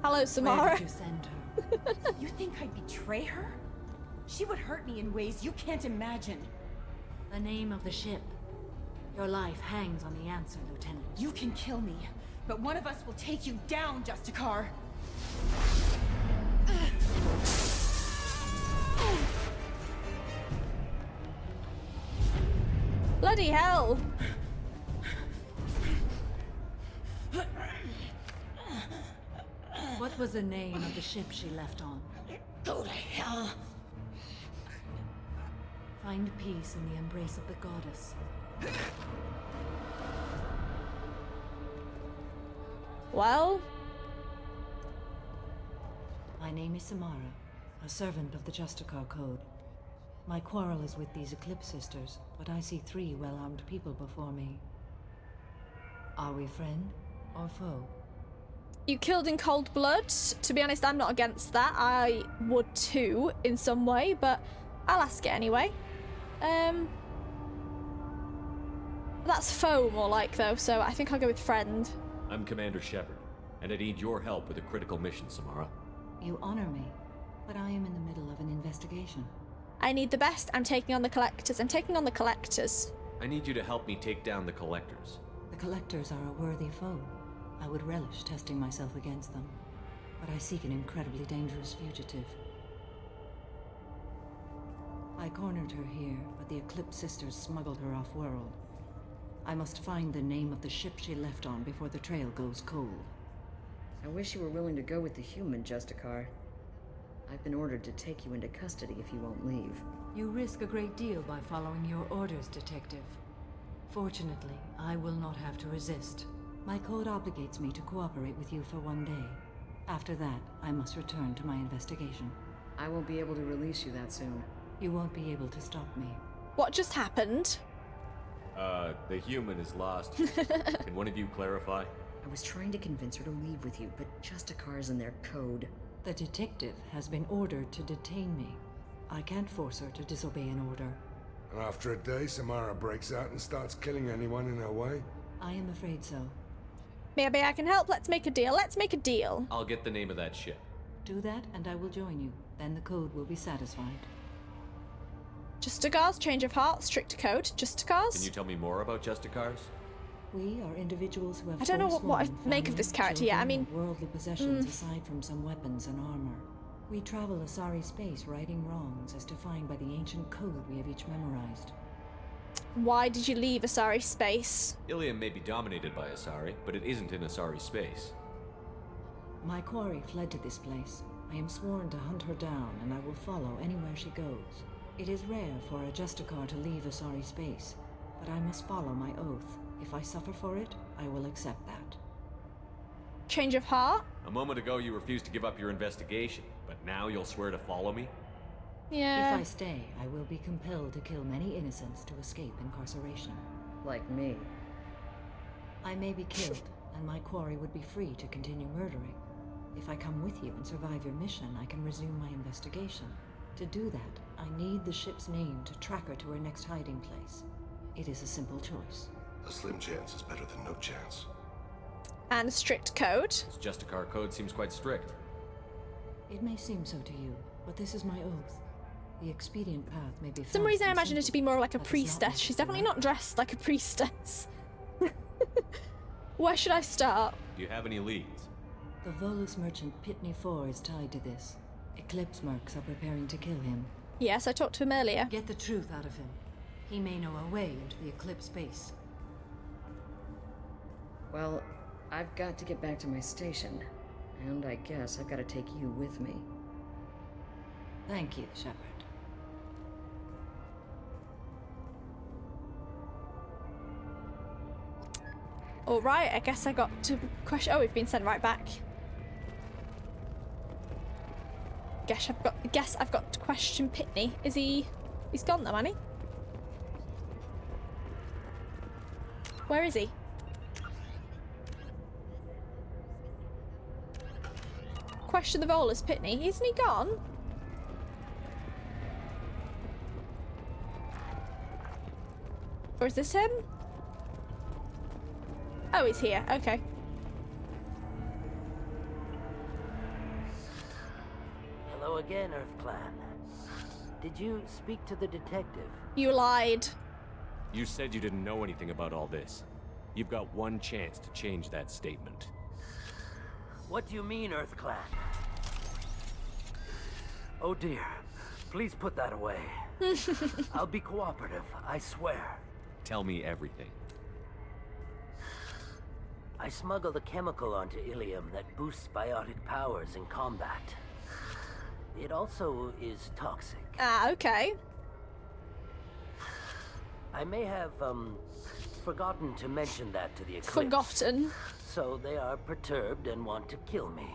Hello, Samara. Where did you send her? You think I'd betray her? She would hurt me in ways you can't imagine. The name of the ship. Your life hangs on the answer, Lieutenant. You can kill me, but one of us will take you down, Justicar. Bloody hell. What was the name of the ship she left on? Go to hell. Find peace in the embrace of the goddess. Well? My name is Samara, a servant of the Justicar Code. My quarrel is with these Eclipse Sisters, but I see 3 well-armed people before me. Are we friend or foe? You killed in cold blood. To be honest, I'm not against that. I would too, in some way, but I'll ask it anyway. That's foe more like, though, so I think I'll go with friend. I'm Commander Shepard, and I need your help with a critical mission, Samara. You honor me, but I am in the middle of an investigation. I need the best. I'm taking on the Collectors. I'm taking on the Collectors. I need you to help me take down the Collectors. The Collectors are a worthy foe. I would relish testing myself against them, but I seek an incredibly dangerous fugitive. I cornered her here, but the Eclipse Sisters smuggled her off-world. I must find the name of the ship she left on before the trail goes cold. I wish you were willing to go with the human, Justicar. I've been ordered to take you into custody if you won't leave. You risk a great deal by following your orders, Detective. Fortunately, I will not have to resist. My code obligates me to cooperate with you for 1 day. After that, I must return to my investigation. I won't be able to release you that soon. You won't be able to stop me. What just happened? The human is lost. Can one of you clarify? I was trying to convince her to leave with you, but Justicar's in their code. The detective has been ordered to detain me. I can't force her to disobey an order. And after a day, Samara breaks out and starts killing anyone in her way? I am afraid so. Maybe I can help. Let's make a deal. Let's make a deal. I'll get the name of that ship. Do that, and I will join you. Then the code will be satisfied. Justicars, change of heart, strict code. Justicars? Can you tell me more about Justicars? We are individuals who have I don't know what I forsworn make of this family, character yet. I children, mean, and worldly possessions aside from some weapons and armor. We travel Asari space righting wrongs as defined by the ancient code we have each memorized. why did you leave Asari space? Ilium may be dominated by Asari, but it isn't in Asari space. My quarry fled to this place. I am sworn to hunt her down, and I will follow anywhere she goes. It is rare for a Justicar to leave Asari space, but I must follow my oath. If I suffer for it, I will accept that. Change of heart? A moment ago you refused to give up your investigation, but now you'll swear to follow me? Yeah. If I stay, I will be compelled to kill many innocents to escape incarceration. Like me. I may be killed, and my quarry would be free to continue murdering. If I come with you and survive your mission, I can resume my investigation. To do that, I need the ship's name to track her to her next hiding place. It is a simple choice. A slim chance is better than no chance. And strict code? This Justicar code seems quite strict. It may seem so to you, but this is my oath. The expedient path may be For some fast reason I and imagine her to be simple, more like a but it's not priestess. what She's is definitely right. not dressed like a priestess. Where should I start? Do you have any leads? The Volus merchant Pitney 4 is tied to this. Eclipse mercs are preparing to kill him. Yes, I talked to him earlier. Get the truth out of him. He may know a way into the Eclipse base. Well, I've got to get back to my station. And I guess I've got to take you with me. Thank you, Shepard. Alright, I guess I got to question. Oh, we've been sent right back. Guess I've got to question Pitney. Is he? He's gone though, hasn't he? Where is he? question the Volus Pitney. Isn't he gone? Or is this him? Oh, he's here. Okay. Hello again, Earth Clan. Did you speak to the detective? You lied. You said you didn't know anything about all this. You've got one chance to change that statement. What do you mean, Earth Clan? Oh dear. Please put that away. I'll be cooperative, I swear. Tell me everything. I smuggled a chemical onto Ilium that boosts biotic powers in combat. It also is toxic. Ah, okay. I may have, forgotten to mention that to the Eclipse. Forgotten. So they are perturbed and want to kill me.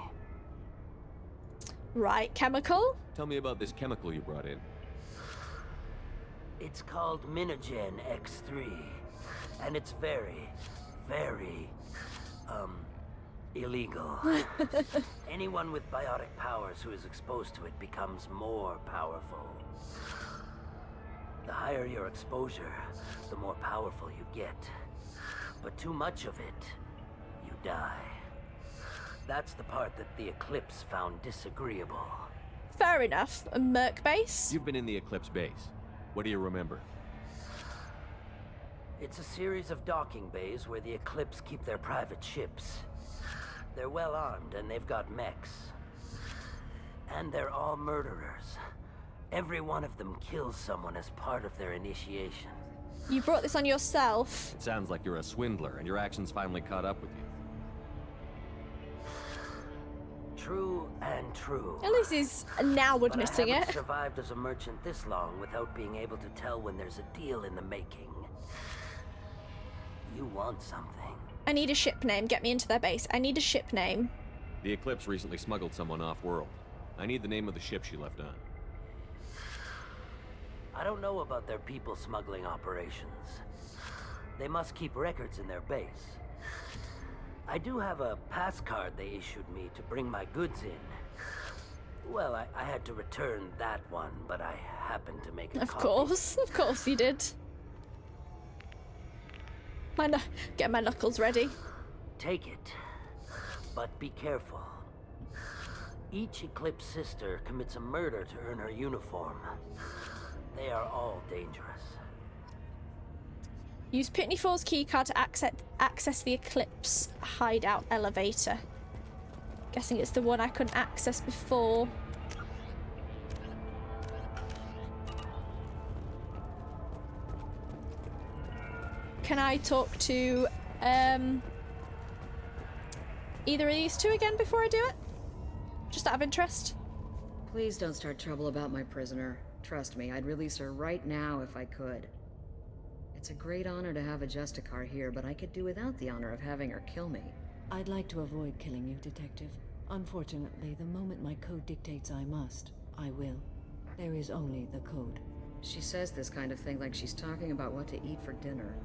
Right, chemical? Tell me about this chemical you brought in. It's called Minogen X3. And it's very, very, illegal. Anyone with biotic powers who is exposed to it becomes more powerful. The higher your exposure, the more powerful you get. But too much of it, you die. That's the part that the Eclipse found disagreeable. Fair enough. A Merc base? You've been in the Eclipse base. What do you remember? It's a series of docking bays where the Eclipse keep their private ships. They're well armed and they've got mechs. And they're all murderers. Every one of them kills someone as part of their initiation. You brought this on yourself. It sounds like you're a swindler and your actions finally caught up with you. True and true. At least he's now admitting but I haven't it. survived as a merchant this long without being able to tell when there's a deal in the making. You want something. I need a ship name. Get me into their base. I need a ship name. The Eclipse recently smuggled someone off-world. I need the name of the ship she left on. I don't know about their people smuggling operations. They must keep records in their base. I do have a pass card they issued me to bring my goods in. Well, I had to return that one, but I happened to make a copy. Of course you did. Get my knuckles ready. Take it, but be careful. Each Eclipse sister commits a murder to earn her uniform. They are all dangerous. Use Pitney Four's keycard to access the Eclipse hideout elevator. Guessing it's the one I couldn't access before. Can I talk to either of these two again before I do it? Just out of interest. Please don't start trouble about my prisoner. Trust me, I'd release her right now if I could. It's a great honor to have a Justicar here, but I could do without the honor of having her kill me. I'd like to avoid killing you, Detective. Unfortunately, the moment my code dictates I must, I will. There is only the code. She says this kind of thing like she's talking about what to eat for dinner.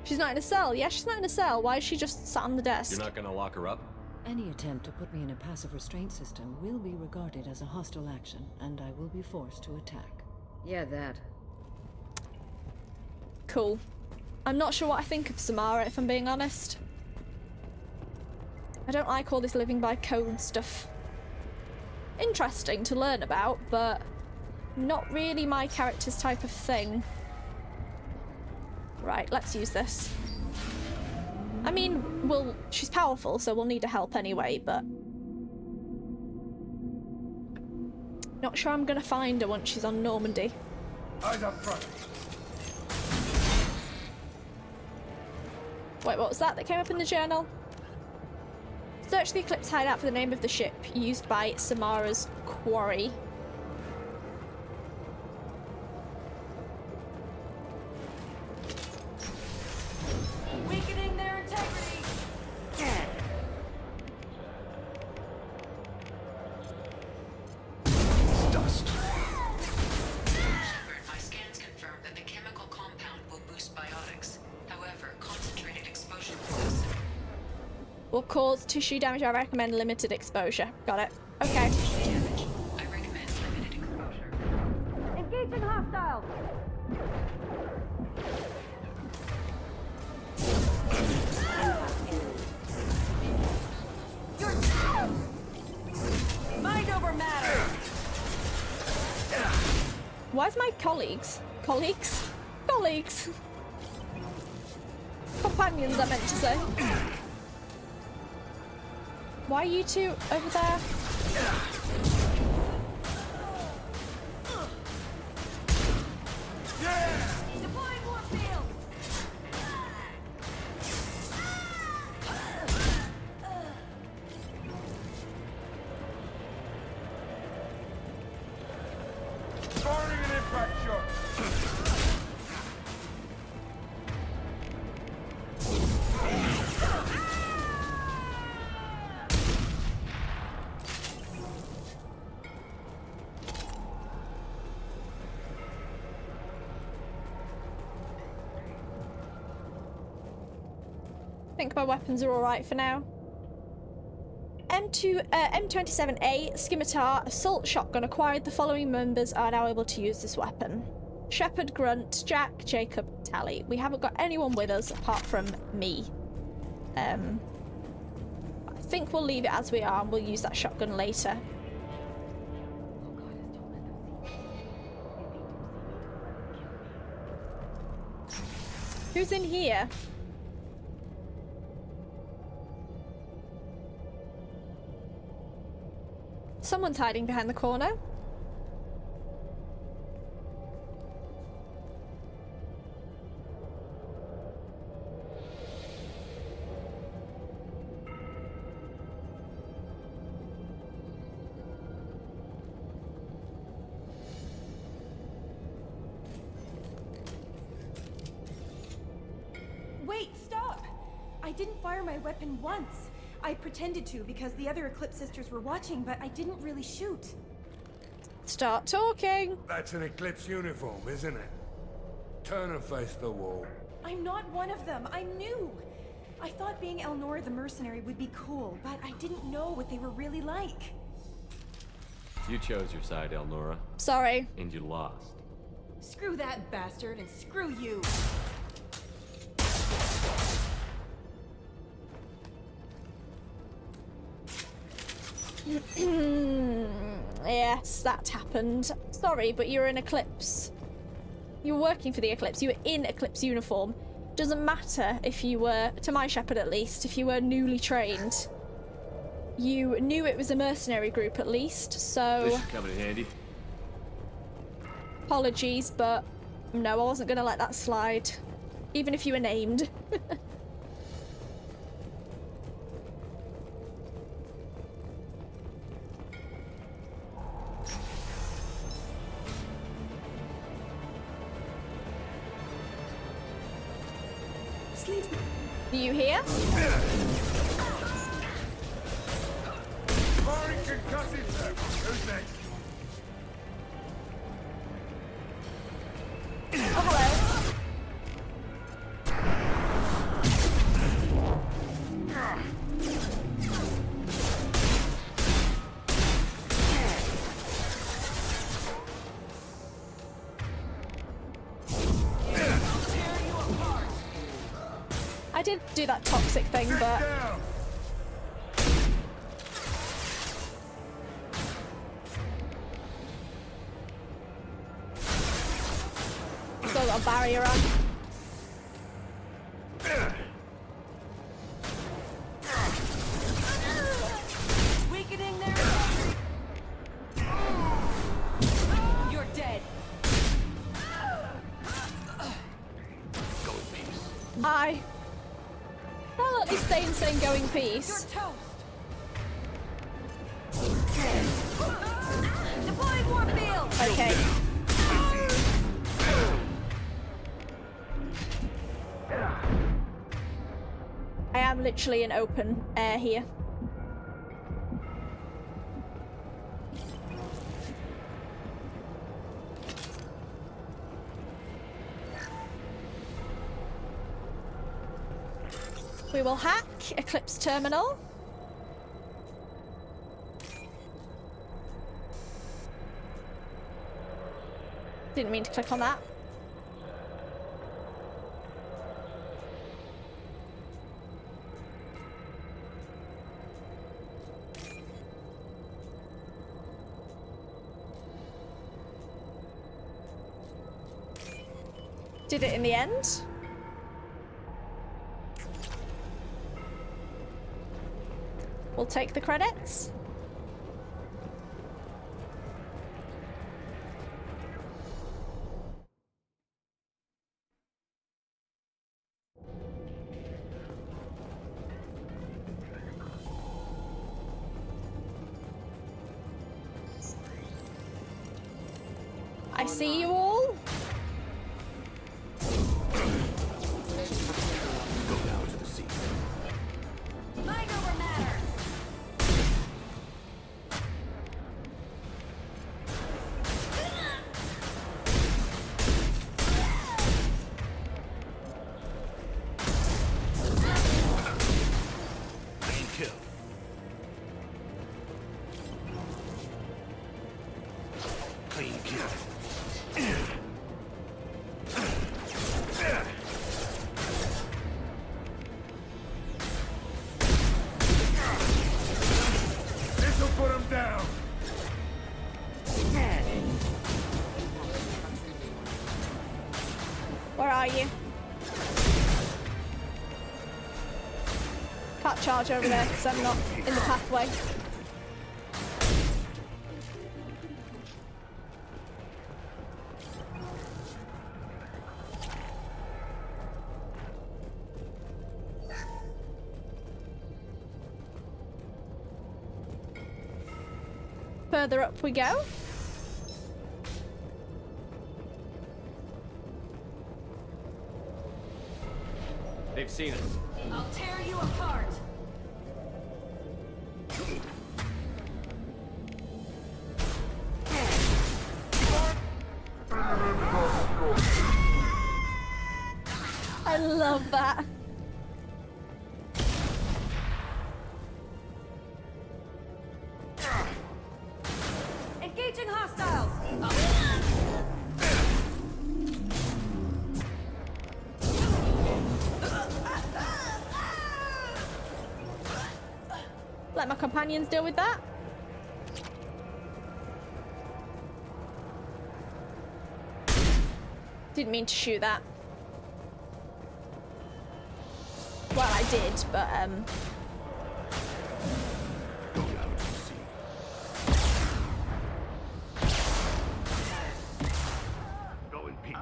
She's not in a cell. Yeah, she's not in a cell. Why is she just sat on the desk? You're not gonna lock her up? Any attempt to put me in a passive restraint system will be regarded as a hostile action, and I will be forced to attack. Yeah, that. Cool. I'm not sure what I think of Samara, if I'm being honest. I don't like all this living by code stuff. Interesting to learn about, but not really my character's type of thing. Right, let's use this. I mean, well, she's powerful, so we'll need her help anyway, but... not sure I'm gonna find her once she's on Normandy. Eyes up front. Wait, what was that came up in the journal? Search the Eclipse hideout for the name of the ship used by Samara's quarry. Weakening their integrity. Dust. Shepard, my scans confirm that the chemical compound will boost biotics. However, concentrated exposure will do so. will cause tissue damage. I recommend limited exposure. Got it. Okay. I recommend limited exposure. Engaging hostiles! Mind over matter! Why is my colleagues? Colleagues? Colleagues! Companions, I meant to say. Why are you two over there? Deploying warp field! Firing an impact shot. I think my weapons are alright for now. M27A Scimitar Assault Shotgun acquired. The following members are now able to use this weapon. Shepard, Grunt, Jack, Jacob, Tally. We haven't got anyone with us apart from me. I think we'll leave it as we are and we'll use that shotgun later. Who's in here? Someone's hiding behind the corner. Wait, stop! I didn't fire my weapon once. I pretended to because the other Eclipse sisters were watching, but I didn't really shoot. Start talking. That's an Eclipse uniform, isn't it? Turn and face the wall. I'm not one of them. I'm new. I thought being Elnora the mercenary would be cool, but I didn't know what they were really like. You chose your side, Elnora. Sorry. And you lost. Screw that bastard and screw you. Yes, that happened. Sorry, but you're in Eclipse. You were working for the Eclipse. You were in Eclipse uniform. Doesn't matter if you were, to my Shepard at least, if you were newly trained. You knew it was a mercenary group at least, so... This should come in handy. Apologies, but no, I wasn't going to let that slide. Even if you were named. Sleep. Do you hear? Firing concussive. Who's next? Oh, hello. I did do that toxic thing, but... Still got a barrier on. Weakening their... You're dead. Go in peace. Hi. Well, at least Zane's saying go in peace. You're toast. Deploying warp field. Okay. I am literally in open air here. We will hack Eclipse Terminal. Didn't mean to click on that. Did it in the end. We'll take the credits. I see you all. Go down to the sea. Mind over matter. Main kill. Clean kill. This'll put him down. Where are you? Can't charge over there because I'm not in the pathway. Further up we go. They've seen us. I'll tear you apart. I love that. Engaging hostiles. Let my companions deal with that. Didn't mean to shoot that. Well, I did, but Go down to the sea. Go in peace.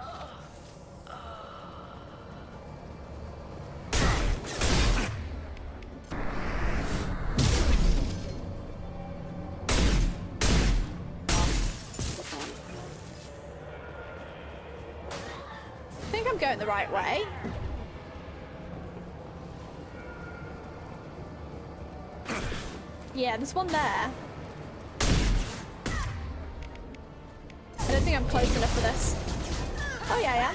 I think I'm going the right way. Yeah, there's one there. I don't think I'm close enough for this. Oh yeah, I am.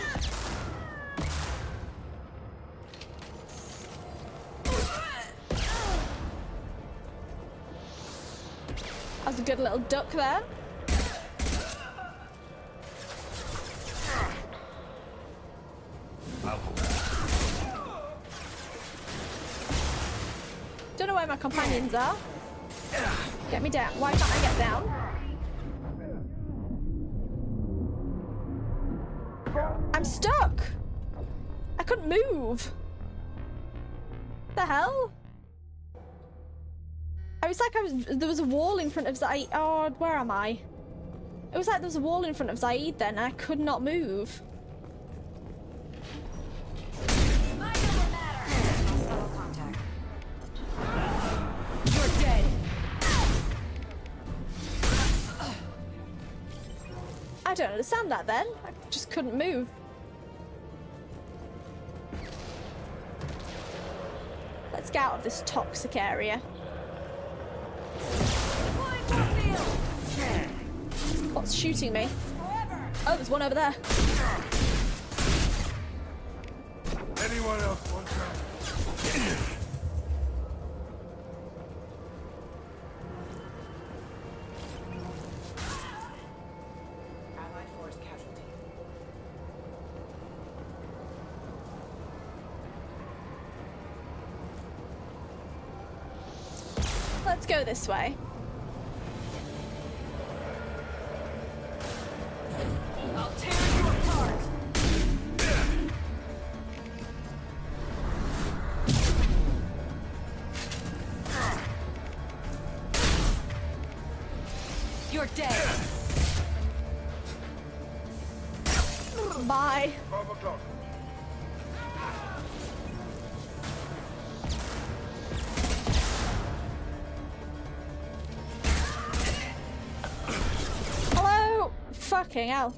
That was a good little duck there. Don't know where my companions are. Get me down. Why can't I get down? I'm stuck. I couldn't move. The hell? I was like there was a wall in front of Zaid. Oh, where am I? It was like there was a wall in front of Zaid then, and I could not move. You're dead. I don't understand that then. I just couldn't move. Let's get out of this toxic area. What's shooting me? Oh, there's one over there. Anyone else want some? Allied force casualty. Let's go this way. I'll tear you apart. You're dead. Bye. 5 o'clock. Hello? Fucking hell.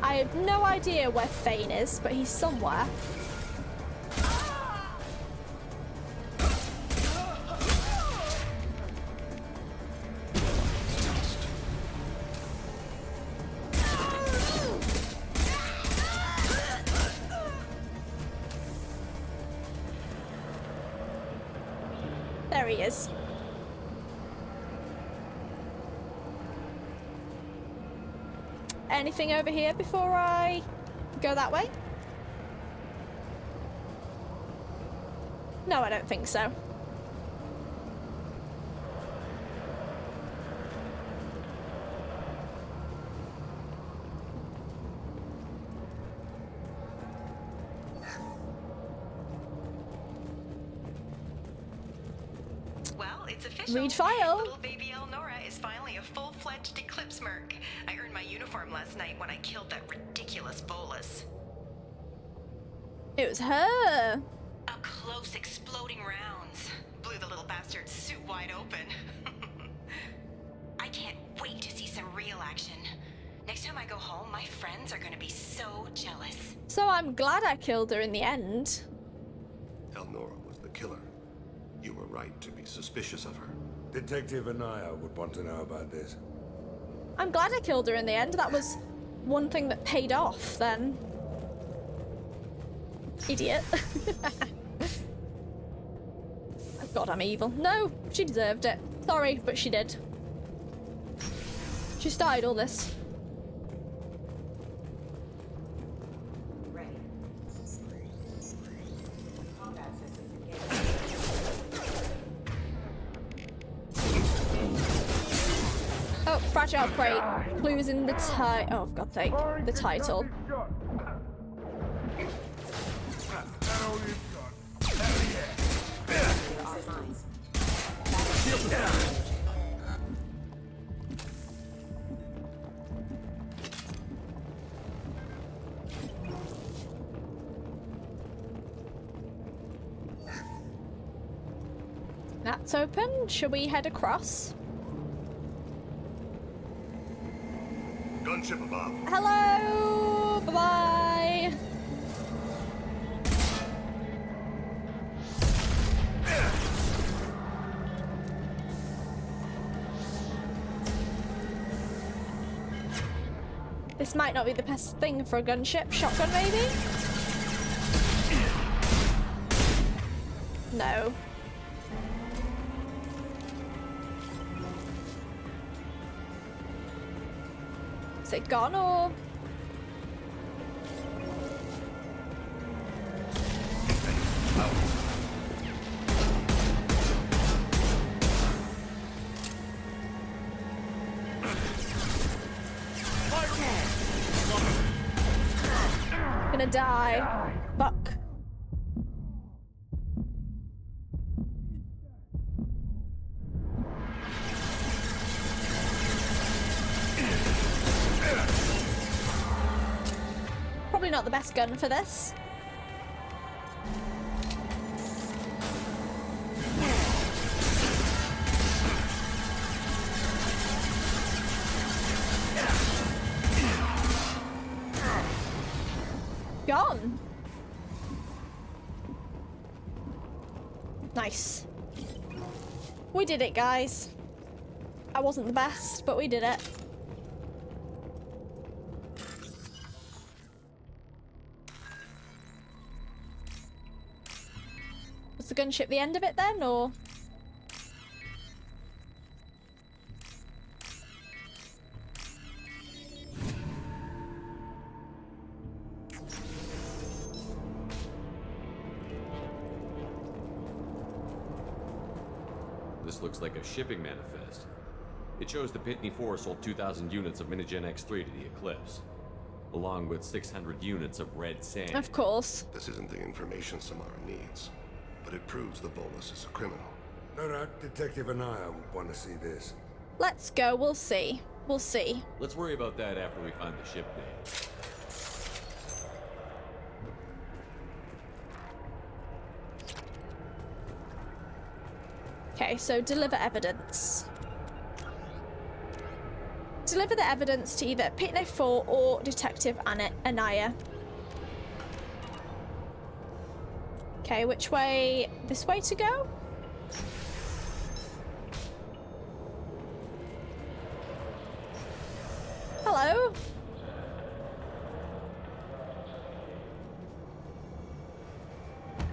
I have no idea where Thane is, but he's somewhere. There he is. Anything over here before I go that way? No, I don't think so. Well, it's official. Read file. Little baby Elnora is finally a full-fledged Eclipse merc. I earned my uniform last night when I killed that ridiculous bolus. It was her. Up close, exploding rounds. Blew the little bastard's suit wide open. I can't wait to see some real action. Next time I go home, my friends are gonna be so jealous. So I'm glad I killed her in the end. Elnora was the killer. You were right to be suspicious of her. Detective Anaya would want to know about this. I'm glad I killed her in the end. That was one thing that paid off then. Idiot. God, I'm evil. No, she deserved it. Sorry, but she did. She started all this. Ready. Combat systems engaged. Oh, fragile prey. Clues in the oh, for God's sake, the title. That's open. Shall we head across? Gunship above. Hello! Bye-bye! This might not be the best thing for a gunship. Shotgun, maybe? No. Is it gone or? Gonna die. Fuck. Probably not the best gun for this. Gone. Nice. We did it, guys. I wasn't the best, but we did it. the gunship the end of it then, or? This looks like a shipping manifest. It shows the Pitney 4 sold 2,000 units of Minigen X3 to the Eclipse, along with 600 units of red sand. Of course. This isn't the information Samara needs, but it proves the Volus is a criminal. No doubt Detective and I want to see this. Let's go, we'll see. We'll see. Let's worry about that after we find the ship name. Okay, so deliver evidence. Deliver the evidence to either Pitney 4 or Detective Anaya. Okay, which way? This way to go? Hello?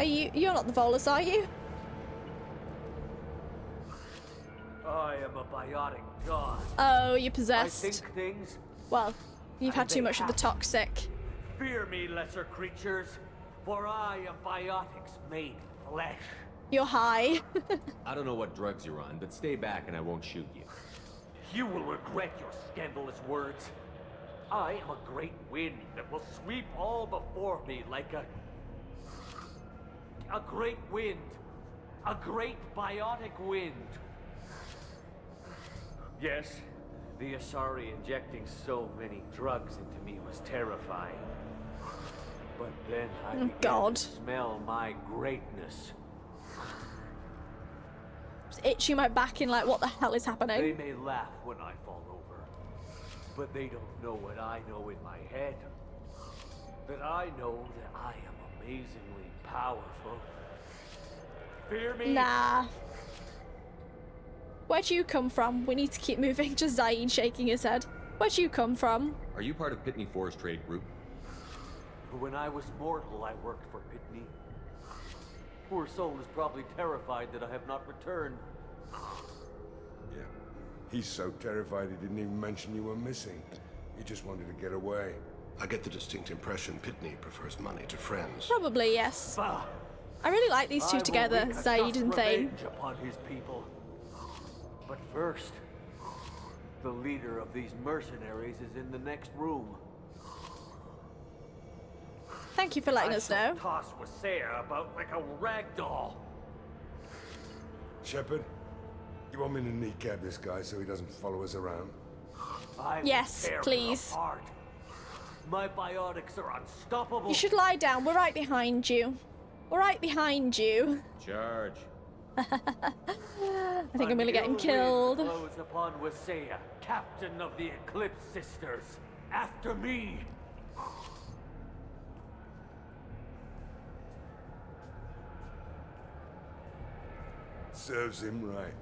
You're not the Volus, are you? I am a biotic god. Oh, you're possessed. I think things. Well, you've had too much of the toxic. Fear me, lesser creatures, for I am biotics made flesh. You're high. I don't know what drugs you're on, but stay back and I won't shoot you. You will regret your scandalous words. I am a great wind that will sweep all before me like a great wind. A great biotic wind. Yes, the Asari injecting so many drugs into me was terrifying. But then I began to smell my greatness. Just itching my back in like, what the hell is happening? They may laugh when I fall over, but they don't know what I know in my head. That I know that I am amazingly powerful. Fear me? Nah. Where'd you come from? We need to keep moving. Just Zaid shaking his head. Where'd you come from? Are you part of Pitney 4's trade group? When I was mortal, I worked for Pitney. Poor soul is probably terrified that I have not returned. Yeah. He's so terrified he didn't even mention you were missing. He just wanted to get away. I get the distinct impression Pitney prefers money to friends. Probably, yes. I really like these two together, Zaid and Thane. Upon his people. But first, the leader of these mercenaries is in the next room. Thank you for letting us know. Toss with Sarah about like a rag doll. Shepard, you want me to kneecap this guy so he doesn't follow us around? Yes, please. My biotics are unstoppable. You should lie down. We're right behind you. We're right behind you. Charge. I think I'm gonna get him killed. Blows upon Wasea, captain of the Eclipse Sisters. After me. Serves him right.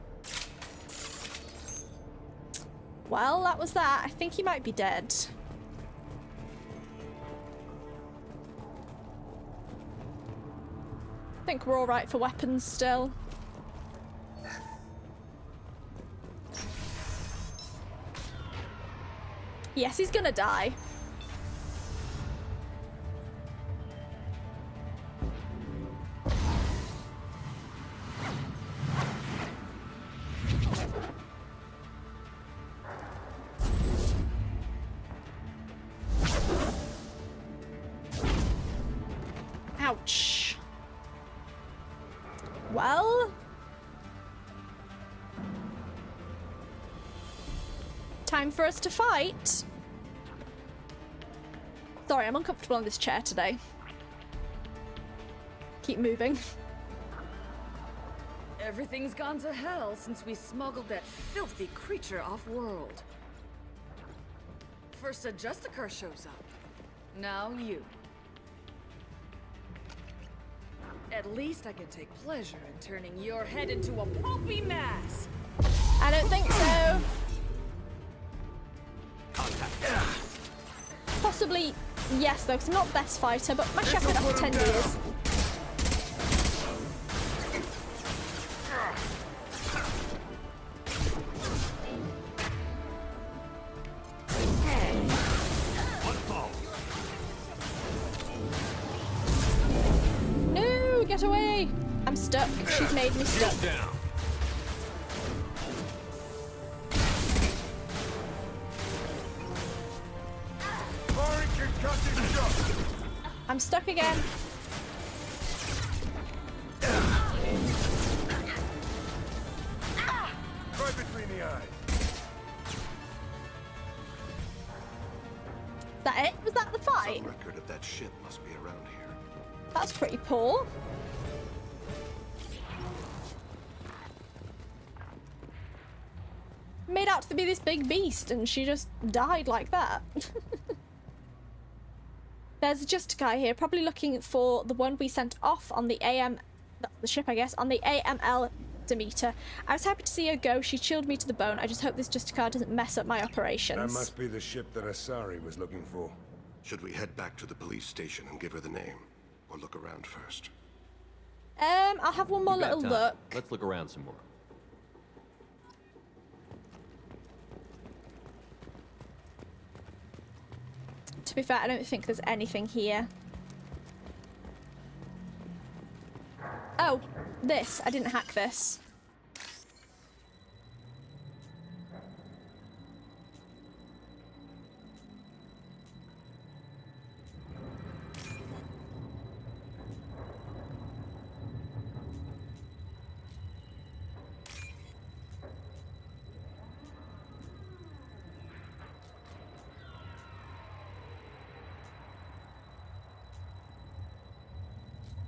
Well, that was that. I think he might be dead. I think we're all right for weapons still. Yes, he's gonna die. Ouch. Well, time for us to fight. Sorry, I'm uncomfortable on this chair today. Keep moving. Everything's gone to hell since we smuggled that filthy creature off-world. First a Justicar shows up. Now you. At least I can take pleasure in turning your head into a pulpy mass. I don't think so. Possibly, yes, though, 'cause I'm not best fighter, but my Shepard after 10 years. get away! I'm stuck. She's made me stuck. Down. I'm stuck again. Right between the eyes. Is that it? Was that the fight? Some record of that ship must be around here. That's pretty poor. Made out to be this big beast and she just died like that. There's a Justicar here, probably looking for the one we sent off on the the ship, I guess, on the AML Demeter. I was happy to see her go. She chilled me to the bone. I just hope this Justicar doesn't mess up my operations. That must be the ship that Asari was looking for. Should we head back to the police station and give her the name? Or look around first? I'll have one more We've got little time. look. Let's look around some more. To be fair, I don't think there's anything here. Oh, this. I didn't hack this.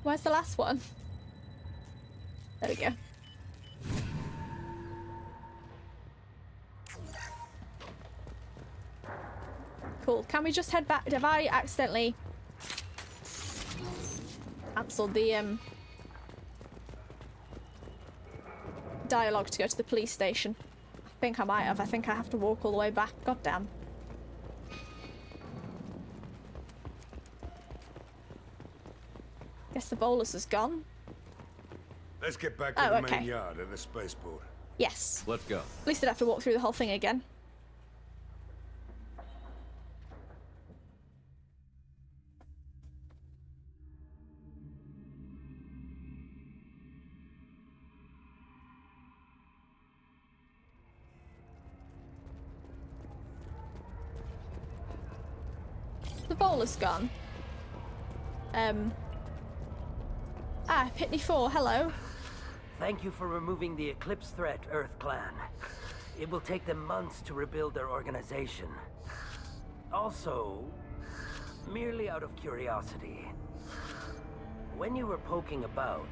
Where's the last one? There we go. Cool. Can we just head back? Have I accidentally cancelled the dialogue to go to the police station? I think I might have. I think I have to walk all the way back. God damn. Guess the bolus is gone. Let's get back to the main yard of the spaceport. Yes. Let's go. At least I'd have to walk through the whole thing again. The bolus gone. Pitney 4, hello. Thank you for removing the Eclipse threat, Earth Clan. It will take them months to rebuild their organization. Also, merely out of curiosity, when you were poking about,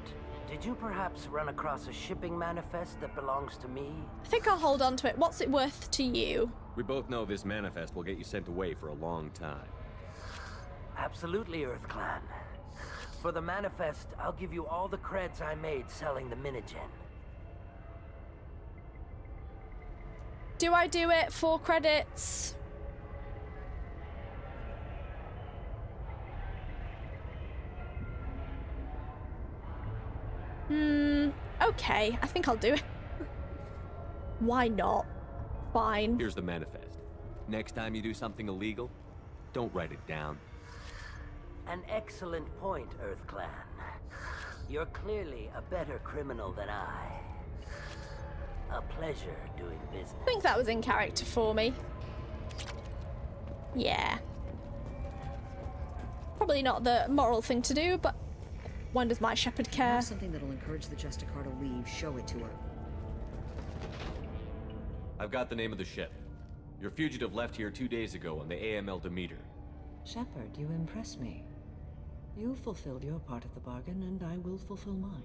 did you perhaps run across a shipping manifest that belongs to me? I think I'll hold on to it. What's it worth to you? We both know this manifest will get you sent away for a long time. Absolutely, Earth Clan. For the manifest, I'll give you all the creds I made selling the Minigen. Do I do it for credits? Okay. I think I'll do it. Why not? Fine. Here's the manifest. Next time you do something illegal, don't write it down. An excellent point, Earth Clan. You're clearly a better criminal than I. A pleasure doing business. I think that was in character for me. Yeah. Probably not the moral thing to do, but when does my Shepard care? Have something that'll encourage the Justicar to leave. Show it to her. I've got the name of the ship. Your fugitive left here 2 days ago on the AML Demeter. Shepard, you impress me. You fulfilled your part of the bargain, and I will fulfill mine.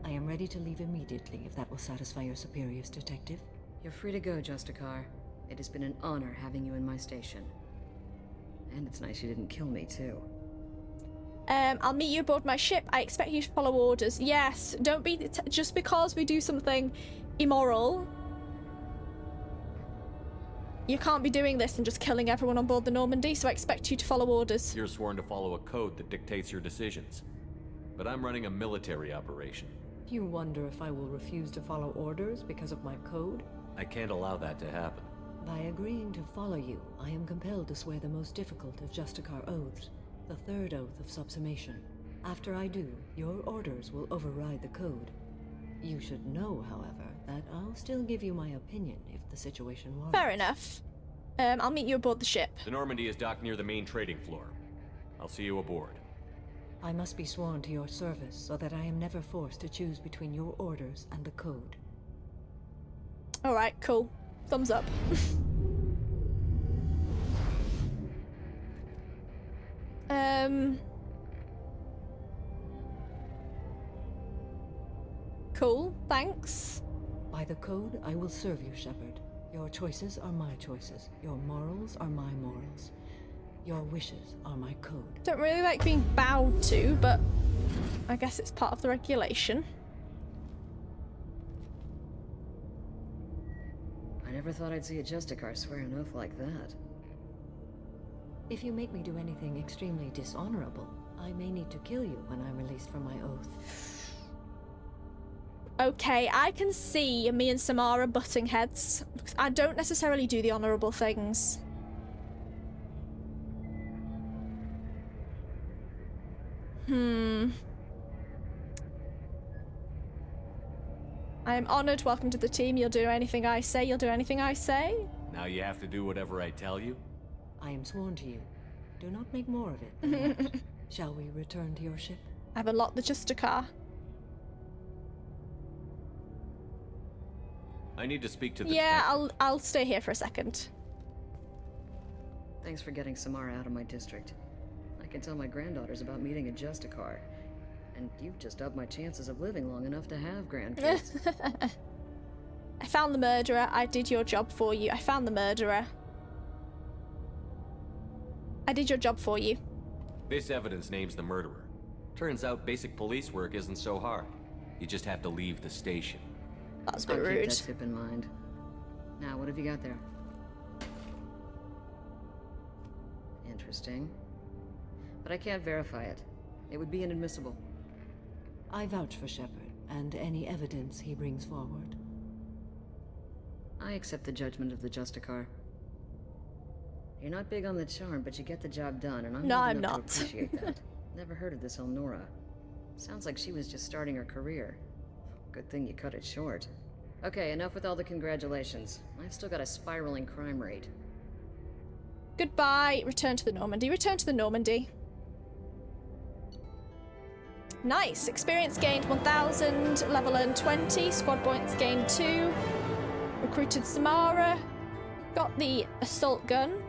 I am ready to leave immediately, if that will satisfy your superiors, Detective. You're free to go, Justicar. It has been an honor having you in my station. And it's nice you didn't kill me, too. I'll meet you aboard my ship. I expect you to follow orders. Yes, don't be... just because we do something immoral... You can't be doing this and just killing everyone on board the Normandy, so I expect you to follow orders. You're sworn to follow a code that dictates your decisions. But I'm running a military operation. You wonder if I will refuse to follow orders because of my code? I can't allow that to happen. By agreeing to follow you, I am compelled to swear the most difficult of Justicar oaths, the third oath of subsumation. After I do, your orders will override the code. You should know, however, that I'll still give you my opinion if the situation warrants. Fair enough. I'll meet you aboard the ship. The Normandy is docked near the main trading floor. I'll see you aboard. I must be sworn to your service so that I am never forced to choose between your orders and the code. Alright, cool. Thumbs up. Cool, thanks. By the code, I will serve you, Shepard. Your choices are my choices. Your morals are my morals. Your wishes are my code. Don't really like being bowed to, but I guess it's part of the regulation. I never thought I'd see a Justicar swear an oath like that. If you make me do anything extremely dishonorable, I may need to kill you when I'm released from my oath. Okay, I can see me and Samara butting heads, because I don't necessarily do the honourable things. I am honoured. Welcome to the team. You'll do anything I say. You'll do anything I say. Now you have to do whatever I tell you? I am sworn to you. Do not make more of it than that. Shall we return to your ship? I've unlocked the Justicar. I need to speak to the detective. I'll stay here for a second. Thanks for getting Samara out of my district. I can tell my granddaughters about meeting a Justicar. And you've just upped my chances of living long enough to have grandkids. I found the murderer. I did your job for you. I found the murderer. I did your job for you. This evidence names the murderer. Turns out basic police work isn't so hard. You just have to leave the station. That was a bit I'll rude. keep that tip in mind. Now, what have you got there? Interesting. But I can't verify it. It would be inadmissible. I vouch for Shepard and any evidence he brings forward. I accept the judgment of the Justicar. You're not big on the charm, but you get the job done, and I'm not enough to appreciate that. Never heard of this Elnora. Sounds like she was just starting her career. Good thing you cut it short. Okay, enough with all the congratulations. I've still got a spiraling crime rate. Goodbye. Return to the Normandy. Return to the Normandy. Nice. Experience gained 1,000. Level earned 20. Squad points gained 2. Recruited Samara. Got the assault gun.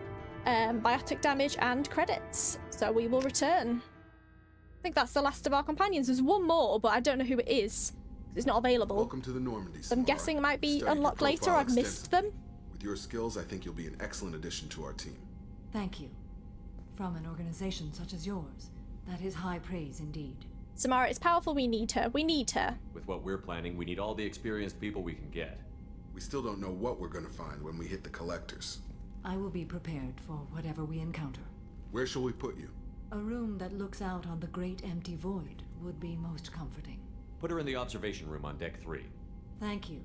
Biotic damage and credits. So we will return. I think that's the last of our companions. There's one more, but I don't know who it is. It's not available. Welcome to the Normandy, So I'm guessing it might be unlocked later. I've missed them. With your skills, I think you'll be an excellent addition to our team. Thank you. From an organization such as yours, that is high praise indeed. Samara is powerful. We need her. We need her. With what we're planning, we need all the experienced people we can get. We still don't know what we're going to find when we hit the collectors. I will be prepared for whatever we encounter. Where shall we put you? A room that looks out on the great empty void would be most comforting. Put her in the observation room on deck 3. Thank you.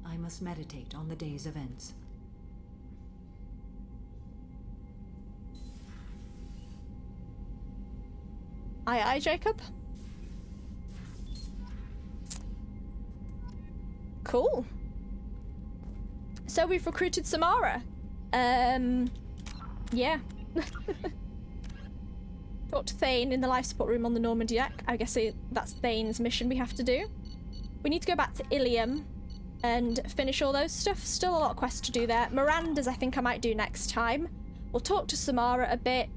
I must meditate on the day's events. Aye, aye, Jacob. Cool. So we've recruited Samara. Yeah. Talk to Thane in the life support room on the Normandy deck. I guess that's Thane's mission we have to do. We need to go back to Ilium and finish all those stuff. Still a lot of quests to do there. Miranda's I think I might do next time. We'll talk to Samara a bit.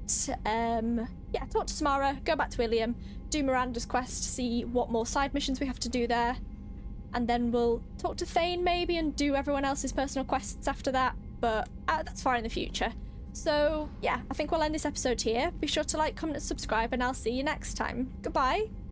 Yeah, talk to Samara, go back to Ilium, do Miranda's quest, see what more side missions we have to do there. And then we'll talk to Thane maybe and do everyone else's personal quests after that. But that's far in the future. So yeah, I think we'll end this episode here. Be sure to like, comment, and subscribe, and I'll see you next time. Goodbye.